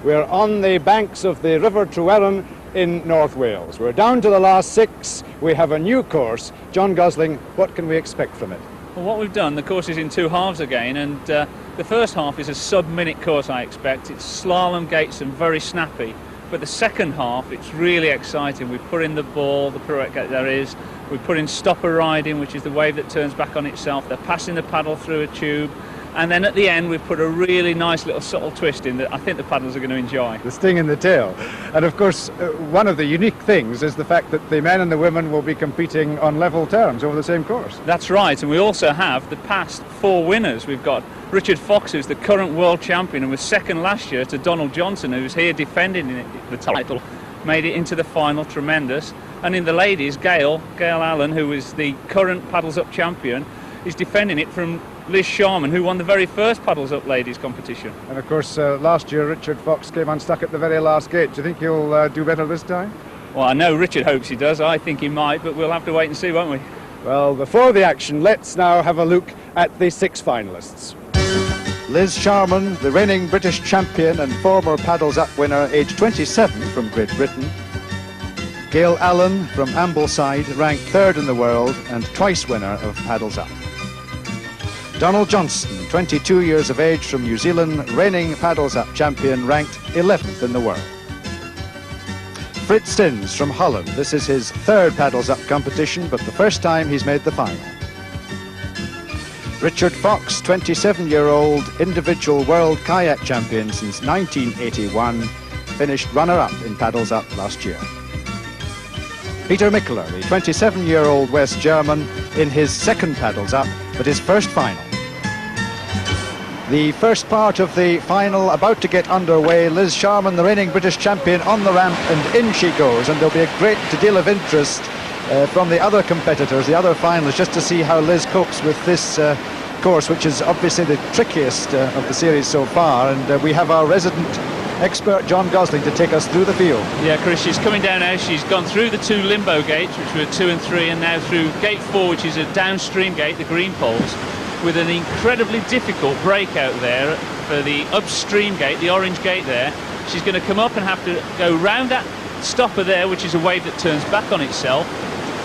We're on the banks of the River Tryweryn in North Wales. We're down to the last 6. We have a new course. John Gosling, what can we expect from it? Well, what we've done, the course is in 2 halves again, and the first half is a sub-minute course, I expect. It's slalom gates and very snappy. But the second half, it's really exciting. We've put in the ball, the pirouette gate there is. We've put in stopper riding, which is the wave that turns back on itself. They're passing the paddle through a tube. And then at the end, we've put a really nice little subtle twist in that I think the paddlers are going to enjoy. The sting in the tail. And of course, one of the unique things is the fact that the men and the women will be competing on level terms over the same course. That's right, and we also have the past 4 winners. We've got Richard Fox, who's the current world champion and was second last year to Donald Johnson, who's here defending the title, made it into the final, tremendous. And in the ladies, Gail Allen, who is the current Paddles Up champion, is defending it from Liz Sharman, who won the very first Paddles Up ladies competition. And of course, last year Richard Fox came unstuck at the very last gate. Do you think he'll do better this time? Well, I know Richard hopes he does. I think he might, but we'll have to wait and see, won't we? Well, before the action, let's now have a look at the 6 finalists. Liz Sharman, the reigning British champion and former Paddles Up winner, aged 27 from Great Britain. Gail Allen from Ambleside, ranked 3rd in the world and twice winner of Paddles Up. Donald Johnson, 22 years of age from New Zealand, reigning Paddles Up champion, ranked 11th in the world. Fritz Sins from Holland, this is his 3rd Paddles Up competition, but the first time he's made the final. Richard Fox, 27-year-old individual world kayak champion since 1981, finished runner-up in Paddles Up last year. Peter Mickeler, the 27-year-old West German, in his 2nd Paddles Up, but his first final. The first part of the final about to get underway. Liz Sharman, the reigning British champion, on the ramp, and in she goes. And there'll be a great deal of interest from the other competitors, the other finalists, just to see how Liz copes with this course, which is obviously the trickiest of the series so far. And we have our resident expert John Gosling to take us through the field. Yeah, Chris, she's coming down now. She's gone through the 2 limbo gates, which were 2 and 3, and now through gate 4, which is a downstream gate, the green poles, with an incredibly difficult breakout there for the upstream gate, the orange gate there. She's going to come up and have to go round that stopper there, which is a wave that turns back on itself,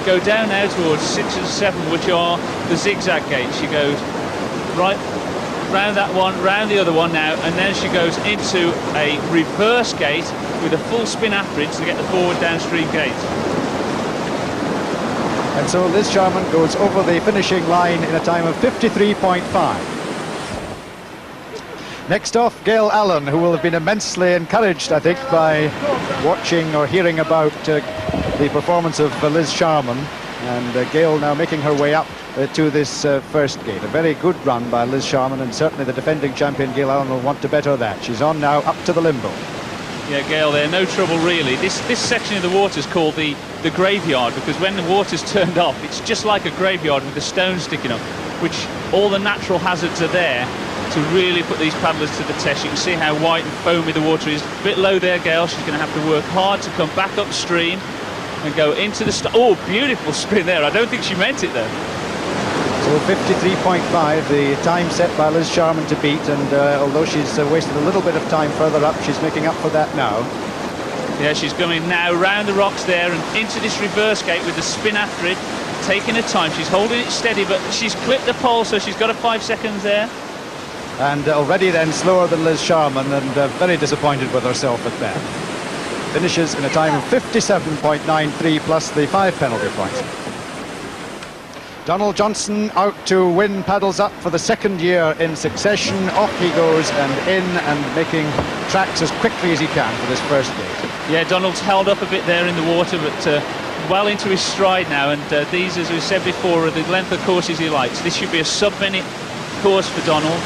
go down now towards 6 and 7, which are the zigzag gates. She goes right round that one, round the other one now, and then she goes into a reverse gate with a full spin after it to get the forward downstream gate. And so Liz Sharman goes over the finishing line in a time of 53.5. Next off, Gail Allen, who will have been immensely encouraged, I think, by watching or hearing about the performance of Liz Sharman. And Gail now making her way up to this first gate. A very good run by Liz Sharman, and certainly the defending champion Gail Allen will want to better that. She's on now up to the limbo. Yeah, Gail there, no trouble really. This section of the water is called the graveyard, because when the water's turned off, it's just like a graveyard with the stones sticking up, which all the natural hazards are there to really put these paddlers to the test. You can see how white and foamy the water is. A bit low there, Gail. She's going to have to work hard to come back upstream and go into the... Oh, beautiful spin there. I don't think she meant it though. So 53.5, the time set by Liz Sharman to beat, and although she's wasted a little bit of time further up, she's making up for that now. Yeah, she's going now round the rocks there and into this reverse gate with the spin after it, taking her time. She's holding it steady, but she's clipped the pole, so she's got a 5 seconds there. And already then slower than Liz Sharman, and very disappointed with herself at that. Finishes in a time of 57.93 plus the 5 penalty points. Donald Johnson out to win paddles up for the second year in succession. Off he goes and in and making tracks as quickly as he can for this first gate. Yeah, Donald's held up a bit there in the water, but well into his stride now, and these, as we said before, are the length of courses he likes. This should be a sub-minute course for Donald.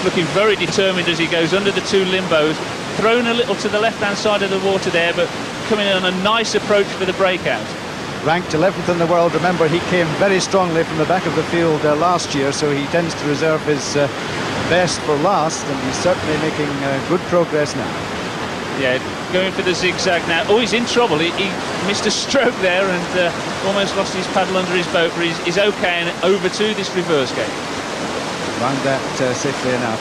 Looking very determined as he goes under the 2 limbos, thrown a little to the left-hand side of the water there, but coming in on a nice approach for the breakout. Ranked 11th in the world. Remember, he came very strongly from the back of the field last year, so he tends to reserve his best for last, and he's certainly making good progress now. Yeah, going for the zigzag now. Oh, he's in trouble. He missed a stroke there and almost lost his paddle under his boat, but he's okay, and over to this reverse gate. Round that safely enough.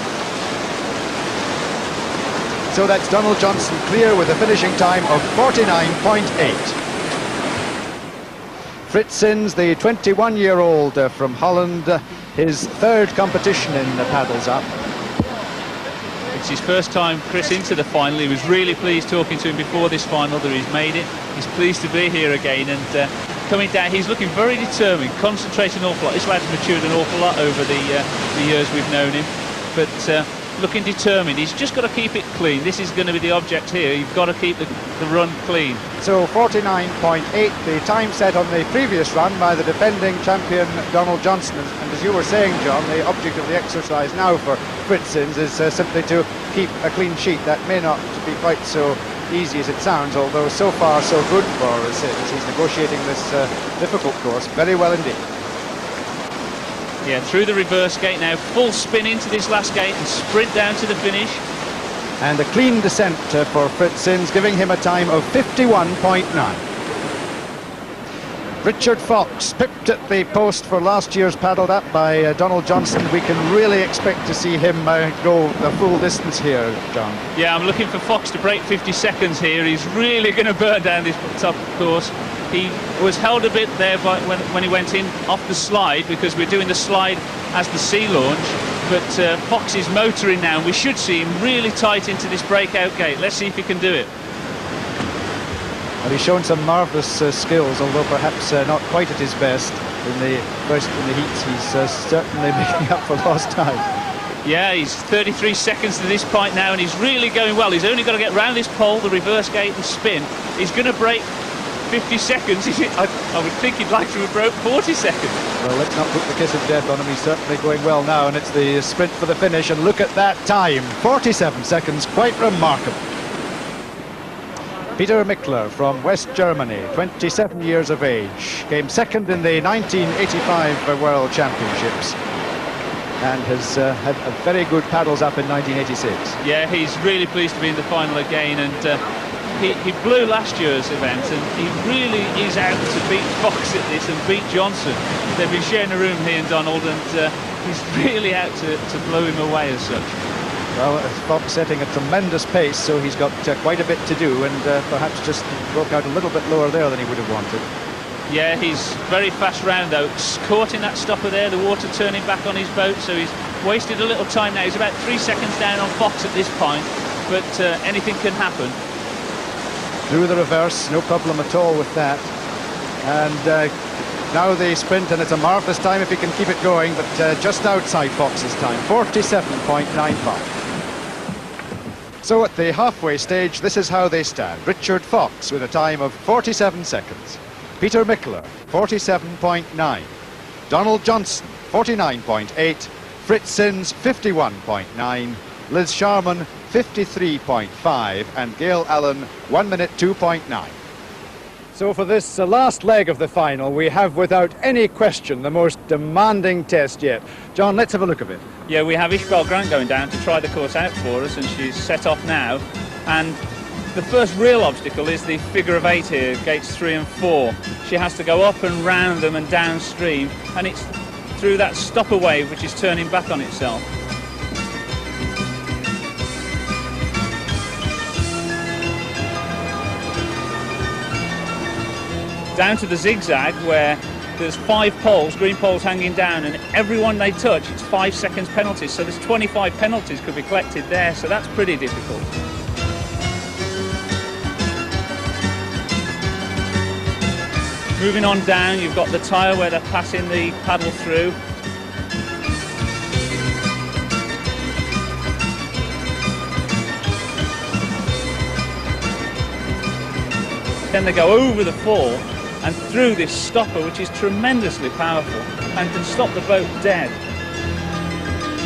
So that's Donald Johnson clear with a finishing time of 49.8. Frits Sins, the 21-year-old from Holland, his 3rd competition in the paddles up. It's his first time, Chris, into the final. He was really pleased talking to him before this final that he's made it. He's pleased to be here again, and coming down, he's looking very determined, concentrating an awful lot. This lad's matured an awful lot over the years we've known him, but looking determined. He's just got to keep it clean. This is going to be the object here. You've got to keep the run clean. So 49.8, the time set on the previous run by the defending champion Donald Johnson. And as you were saying, John, the object of the exercise now for Frits Sins is simply to keep a clean sheet. That may not be quite so easy as it sounds, although so far so good for Sins. He's negotiating this difficult course very well indeed. Yeah, through the reverse gate now, full spin into this last gate and sprint down to the finish. And a clean descent for Frits Sins, giving him a time of 51.9. Richard Fox pipped at the post for last year's paddled up by Donald Johnson. We can really expect to see him go the full distance here, John. Yeah, I'm looking for Fox to break 50 seconds here. He's really going to burn down this top course. He was held a bit there by when he went in off the slide, because we're doing the slide as the sea launch, but Fox is motoring now, and we should see him really tight into this breakout gate. Let's see if he can do it. Well, he's shown some marvellous skills, although perhaps not quite at his best in the heats. He's certainly making up for lost time. Yeah, he's 33 seconds to this point now, and he's really going well. He's only got to get round this pole, the reverse gate, and spin. He's going to break 50 seconds. I would think he'd like to have broke 40 seconds. Well, let's not put the kiss of death on him. He's certainly going well now, and it's the sprint for the finish, and look at that time, 47 seconds, quite remarkable. Peter Michler from West Germany, 27 years of age, came second in the 1985 World Championships and has had a very good paddles up in 1986. Yeah, he's really pleased to be in the final again, and he blew last year's event, and he really is out to beat Fox at this and beat Johnson. They've been sharing a room, he and Donald, and he's really out to blow him away as such. Well, Fox setting a tremendous pace, so he's got quite a bit to do, and perhaps just broke out a little bit lower there than he would have wanted. Yeah, he's very fast round though, caught in that stopper there, the water turning back on his boat, so he's wasted a little time now. He's about 3 seconds down on Fox at this point, but anything can happen. Through the reverse, no problem at all with that. And now the sprint, and it's a marvellous time if he can keep it going, but just outside Fox's time, 47.95. So at the halfway stage, this is how they stand. Richard Fox with a time of 47 seconds. Peter Michler, 47.9. Donald Johnson, 49.8. Frits Sins, 51.9. Liz Sharman, 53.5. And Gail Allen, 1 minute 2.9. So for this last leg of the final, we have without any question the most demanding test yet. John, let's have a look at it. Yeah, we have Ishbel Grant going down to try the course out for us, and she's set off now. And the first real obstacle is the figure of 8 here, gates 3 and 4. She has to go up and round them and downstream, and it's through that stopper wave which is turning back on itself. Down to the zigzag, where there's 5 poles, green poles hanging down, and every one they touch, it's 5 seconds penalties. So there's 25 penalties could be collected there, so that's pretty difficult. Moving on down, you've got the tyre where they're passing the paddle through. Then they go over the fall and through this stopper, which is tremendously powerful and can stop the boat dead.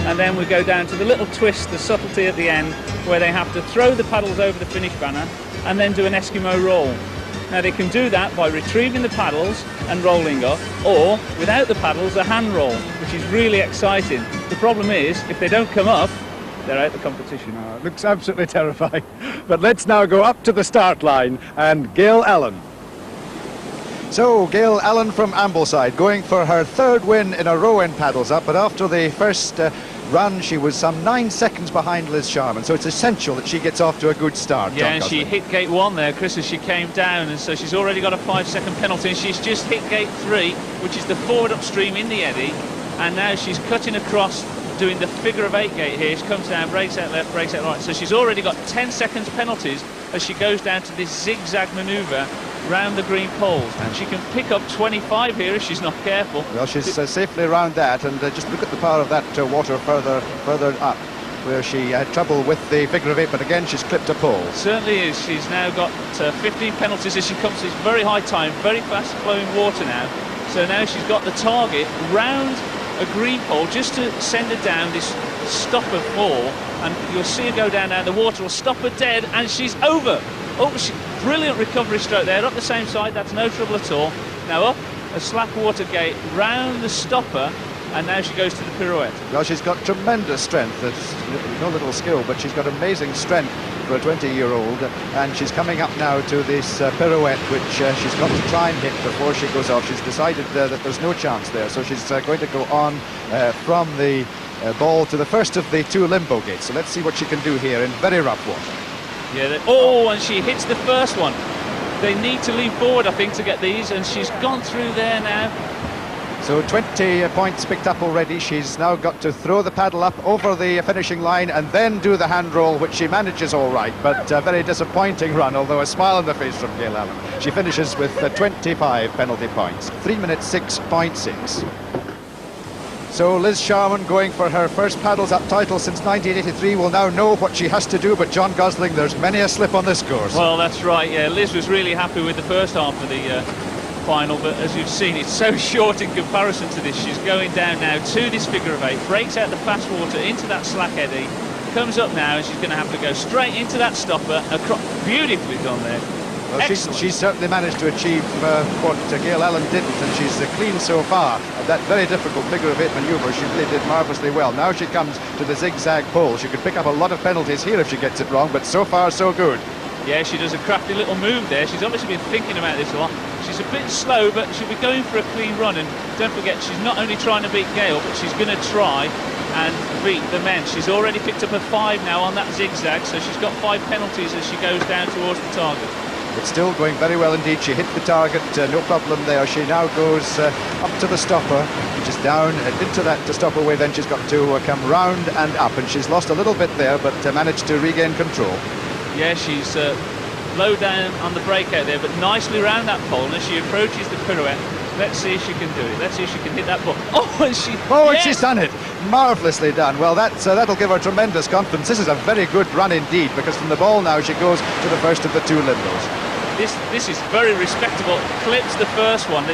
And then we go down to the little twist, the subtlety at the end, where they have to throw the paddles over the finish banner and then do an Eskimo roll. Now they can do that by retrieving the paddles and rolling up, or without the paddles, a hand roll, which is really exciting. The problem is, if they don't come up, they're out the competition. Oh, it looks absolutely terrifying. But let's now go up to the start line and Gail Allen. So, Gail Allen from Ambleside going for her 3rd win in a row in paddles up, but after the first run she was some 9 seconds behind Liz Sharman, so it's essential that she gets off to a good start. Yeah, and she hit gate 1 there, Chris, as she came down, and so she's already got a 5-second penalty, and she's just hit gate 3, which is the forward upstream in the eddy, and now she's cutting across doing the figure of 8 gate here. She comes down, breaks out left, breaks out right, so she's already got 10 seconds penalties as she goes down to this zigzag manoeuvre round the green poles, and she can pick up 25 here if she's not careful. Well, she's safely around that, and just look at the power of that water further up, where she had trouble with the figure of 8, but again she's clipped a pole. Certainly is. She's now got 15 penalties as she comes to this very high time, very fast flowing water now. So now she's got the target round a green pole just to send her down this stopper fall, and you'll see her go down now. The water will stop her dead, and she's over. Oh, brilliant recovery stroke there, up the same side, that's no trouble at all. Now up a slack water gate, round the stopper, and now she goes to the pirouette. Well, she's got tremendous strength. It's no little skill, but she's got amazing strength for a 20-year-old, and she's coming up now to this pirouette, which she's got to try and hit before she goes off. She's decided that there's no chance there, so she's going to go on from the ball to the first of the 2 limbo gates. So let's see what she can do here in very rough water. Yeah, and she hits the first one. They need to lean forward, I think, to get these, and she's gone through there now. So 20 points picked up already. She's now got to throw the paddle up over the finishing line and then do the hand roll, which she manages all right, but a very disappointing run, although a smile on the face from Gail Allen. She finishes with 25 penalty points, 3 minutes 6.6. So Liz Sharman, going for her first paddles up title since 1983, will now know what she has to do, but John Gosling, there's many a slip on this course. Well, that's right, yeah. Liz was really happy with the first half of the final, but as you've seen, it's so short in comparison to this. She's going down now to this figure of 8, breaks out the fast water into that slack eddy, comes up now, and she's going to have to go straight into that stopper. Beautifully done there. Well, she's certainly managed to achieve what Gail Allen didn't, and she's clean so far. That very difficult figure of 8 manoeuvre, she really did marvellously well. Now she comes to the zigzag pole. She could pick up a lot of penalties here if she gets it wrong, but so far so good. Yeah, she does a crafty little move there. She's obviously been thinking about this a lot. She's a bit slow, but she'll be going for a clean run, and don't forget, she's not only trying to beat Gail, but she's going to try and beat the men. She's already picked up a 5 now on that zigzag, so she's got 5 penalties as she goes down towards the target. But still going very well indeed. She hit the target, no problem there. She now goes up to the stopper, which is down into that stopper way. Then she's got to come round and up, and she's lost a little bit there, but managed to regain control. Yeah, she's low down on the breakout there, but nicely round that pole, and as she approaches the pirouette, let's see if she can do it. Let's see if she can hit that ball. And she's done it. Marvellously done. Well, that'll give her tremendous confidence. This is a very good run indeed, because from the ball now she goes to the first of the 2 limbos. This is very respectable. Clips the first one.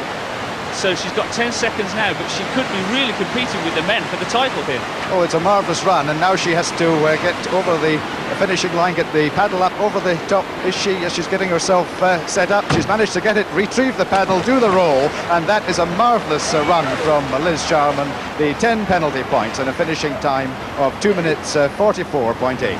So she's got 10 seconds now, but she could be really competing with the men for the title here. Oh, it's a marvellous run, and now she has to get over the finishing line, get the paddle up over the top. She's getting herself set up. She's managed to get it, retrieve the paddle, do the roll, and that is a marvellous run from Liz Sharman. The 10 penalty points and a finishing time of 2 minutes 44.8.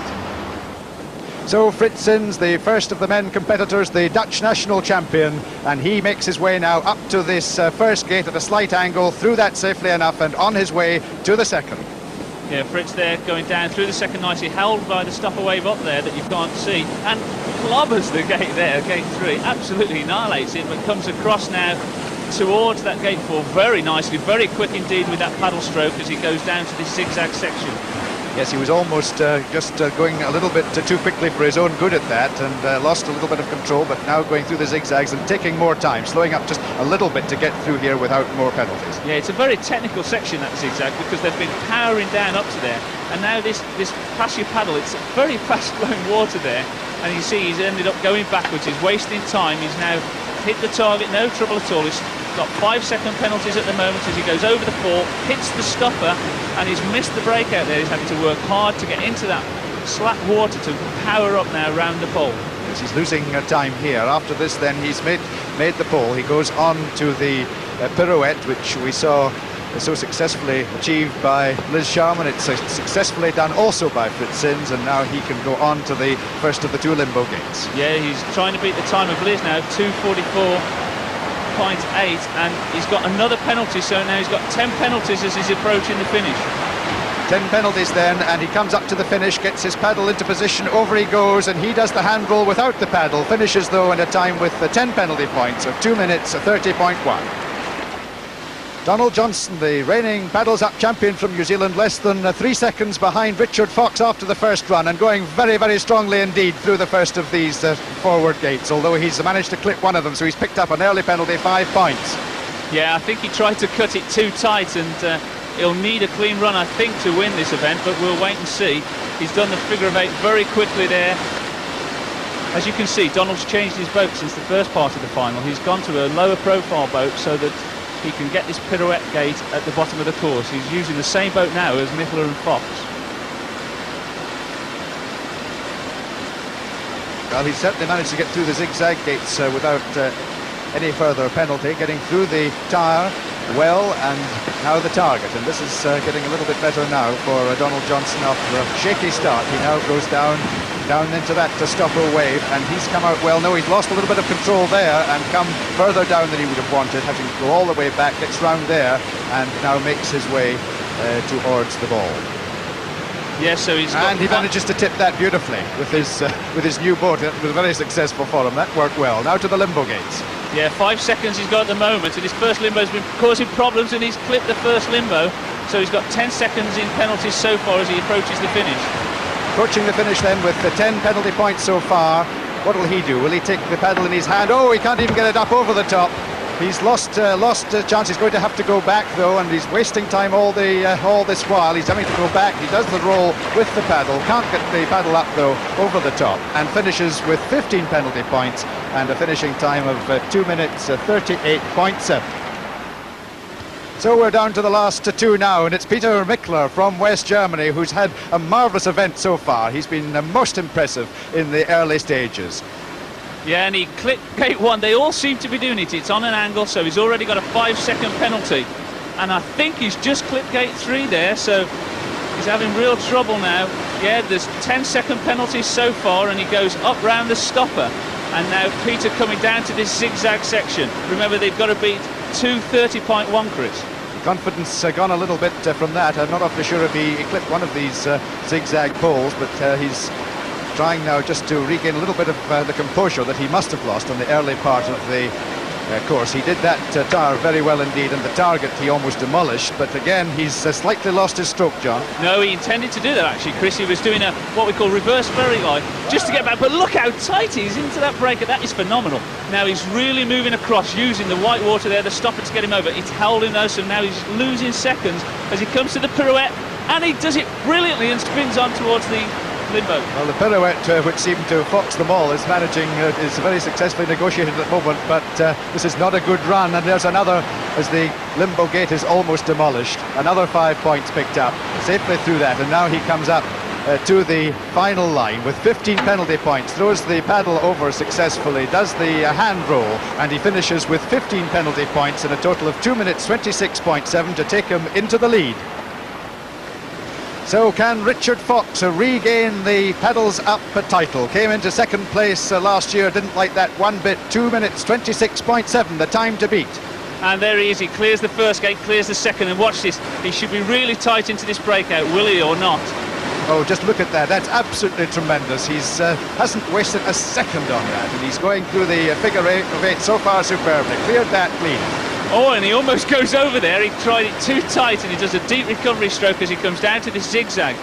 So Frits Sins, the first of the men competitors, the Dutch national champion, and he makes his way now up to this first gate at a slight angle, through that safely enough, and on his way to the second. Yeah, Frits there going down through the second nicely, held by the stopper wave up there that you can't see, and clobbers the gate there, gate 3, absolutely annihilates it, but comes across now towards that gate 4 very nicely, very quick indeed with that paddle stroke as he goes down to this zigzag section. Yes, he was almost just going a little bit too quickly for his own good at that, and lost a little bit of control, but now going through the zigzags and taking more time, slowing up just a little bit to get through here without more penalties. Yeah, it's a very technical section, that zigzag, because they've been powering down up to there, and now this pass your paddle, it's very fast-flowing water there, and you see he's ended up going backwards, he's wasting time, he's now hit the target, no trouble at all. He's got 5-second penalties at the moment as he goes over the fall, hits the stopper, and he's missed the breakout there. He's having to work hard to get into that slack water to power up now round the pole. Yes, he's losing time here. After this then he's made the pole. He goes on to the pirouette, which we saw so successfully achieved by Liz Sharman. It's successfully done also by Fritz Sins, and now he can go on to the first of the 2 limbo gates. Yeah, he's trying to beat the time of Liz now, 2:44.8, and he's got another penalty, so now he's got 10 penalties as he's approaching the finish. 10 penalties then, and he comes up to the finish, gets his paddle into position, over he goes, and he does the hand roll without the paddle, finishes though in a time with 10 penalty points of 2 minutes 30.1. Donald Johnson, the reigning paddles up champion from New Zealand, less than 3 seconds behind Richard Fox after the first run, and going very, very strongly indeed through the first of these forward gates, although he's managed to clip one of them, so he's picked up an early penalty, 5 points. Yeah, I think he tried to cut it too tight, and he'll need a clean run, I think, to win this event, but we'll wait and see. He's done the figure of 8 very quickly there. As you can see, Donald's changed his boat since the first part of the final. He's gone to a lower profile boat so that he can get this pirouette gate at the bottom of the course. He's using the same boat now as Michler and Fox. Well, he's certainly managed to get through the zigzag gates without any further penalty, getting through the tyre well, and now the target, and this is getting a little bit better now for Donald Johnson after a shaky start. He now goes down into that stopper wave, and he's come out well. No, he's lost a little bit of control there and come further down than he would have wanted, having to go all the way back, gets round there, and now makes his way towards the ball. Yeah, so he manages to tip that beautifully with his new boat. It was very successful for him. That worked well. Now to the limbo gates. Yeah, 5 seconds he's got at the moment, and his first limbo's been causing problems, and he's clipped the first limbo, so he's got 10 seconds in penalties so far as he approaches the finish. Approaching the finish then with the 10 penalty points so far. What will he do? Will he take the paddle in his hand? Oh, he can't even get it up over the top. He's lost a chance. He's going to have to go back though, and he's wasting time all this while. He's having to go back. He does the roll with the paddle, can't get the paddle up though over the top, and finishes with 15 penalty points and a finishing time of 2 minutes 38.7. So we're down to the last 2 now, and it's Peter Michler from West Germany who's had a marvellous event so far. He's been most impressive in the early stages. Yeah, and he clipped gate 1. They all seem to be doing it. It's on an angle, so he's already got a 5-second penalty. And I think he's just clipped gate 3 there, so he's having real trouble now. Yeah, there's 10-second penalties so far, and he goes up round the stopper. And now Peter coming down to this zigzag section. Remember, they've got to beat 2:30.1, Chris. Confidence gone a little bit from that. I'm not awfully sure if he clipped one of these zigzag poles, but he's trying now just to regain a little bit of the composure that he must have lost on the early part of the course. He did that tyre very well indeed, and the target he almost demolished, but again he's slightly lost his stroke, John. No, he intended to do that actually, Chris. He was doing a what we call reverse ferry line just to get back, but look how tight he is into that breaker. That is phenomenal. Now he's really moving across using the white water there, the stopper, to get him over. It's held him though, so now he's losing seconds as he comes to the pirouette, and he does it brilliantly and spins on towards the limbo. Well, the pirouette, which seemed to fox them all, is very successfully negotiated at the moment, but this is not a good run, and there's another, as the limbo gate is almost demolished, another 5 points picked up safely through that, and now he comes up to the final line with 15 penalty points, throws the paddle over successfully, does the hand roll, and he finishes with 15 penalty points in a total of 2 minutes 26.7 to take him into the lead. So can Richard Fox regain the paddles up title? Came into second place last year, didn't like that one bit. 2 minutes 26.7, the time to beat. And there he is, he clears the first gate, clears the second, and watch this, he should be really tight into this breakout, will he or not? Oh, just look at that, that's absolutely tremendous. He's hasn't wasted a second on that, and he's going through the figure 8 of 8 so far superbly, cleared that clean. Oh, and he almost goes over there. He tried it too tight, and he does a deep recovery stroke as he comes down to this zigzag.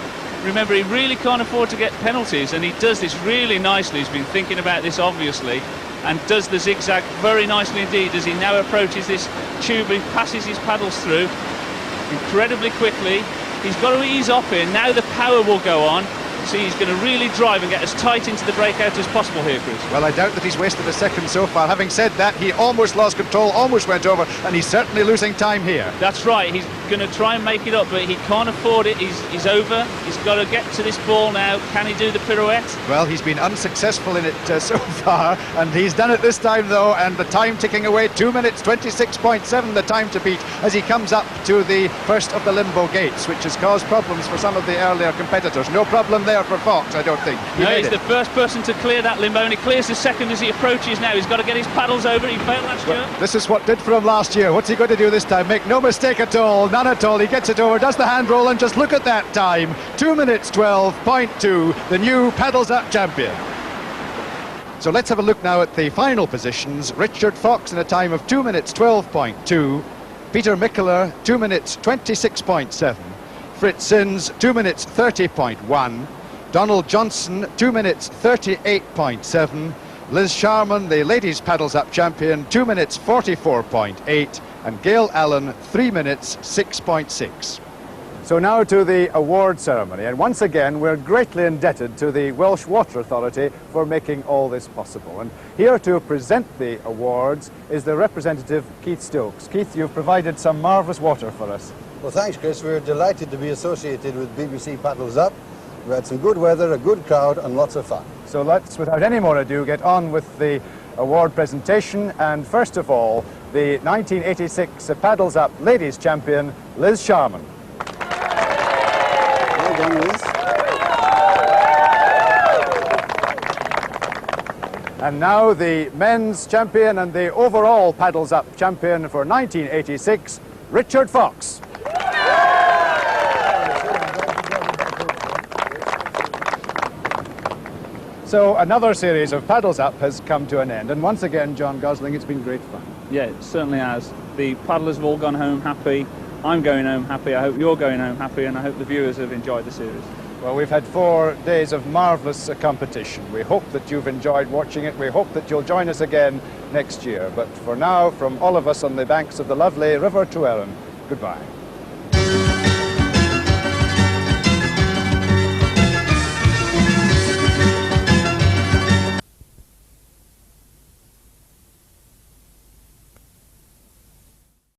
Remember, he really can't afford to get penalties, and he does this really nicely. He's been thinking about this, obviously, and does the zigzag very nicely indeed as he now approaches this tube. He passes his paddles through incredibly quickly. He's got to ease off here. Now the power will go on. So he's going to really drive and get as tight into the breakout as possible here, Chris. Well, I doubt that he's wasted a second so far. Having said that, he almost lost control, almost went over, and he's certainly losing time here. That's right. He's going to try and make it up, but he can't afford it. He's over. He's got to get to this ball now. Can he do the pirouette? Well, he's been unsuccessful in it so far, and he's done it this time, though, and the time ticking away, 2 minutes, 26.7 the time to beat as he comes up to the first of the limbo gates, which has caused problems for some of the earlier competitors. No problem there for Fox, I don't think. No, he's the first person to clear that limbo, and he clears the second as he approaches now. He's got to get his paddles over. He failed last year. This is what did for him last year. What's he going to do this time? Make no mistake at all, none at all. He gets it over, does the hand roll, and just look at that time. 2 minutes 12.2, the new paddles up champion. So let's have a look now at the final positions. Richard Fox in a time of 2 minutes 12.2. Peter Mikkeler, 2 minutes 26.7. Fritz Sins, 2 minutes 30.1. Donald Johnson, 2 minutes 38.7. Liz Sharman, the ladies paddles up champion, 2 minutes 44.8. And Gail Allen, 3 minutes 6.6. So now to the award ceremony, and once again we're greatly indebted to the Welsh Water Authority for making all this possible. And here to present the awards is the representative Keith Stokes. Keith, you've provided some marvellous water for us. Well, thanks, Chris. We're delighted to be associated with BBC Paddles Up. We had some good weather, a good crowd, and lots of fun. So let's, without any more ado, get on with the award presentation. And first of all, the 1986 Paddles Up Ladies Champion, Liz Sharman. Well done, Liz. And now the men's champion and the overall Paddles Up champion for 1986, Richard Fox. So another series of Paddles Up has come to an end, and once again, John Gosling, it's been great fun. Yeah, it certainly has. The paddlers have all gone home happy. I'm going home happy. I hope you're going home happy, and I hope the viewers have enjoyed the series. Well, we've had 4 days of marvellous competition. We hope that you've enjoyed watching it. We hope that you'll join us again next year. But for now, from all of us on the banks of the lovely River Tryweryn, goodbye.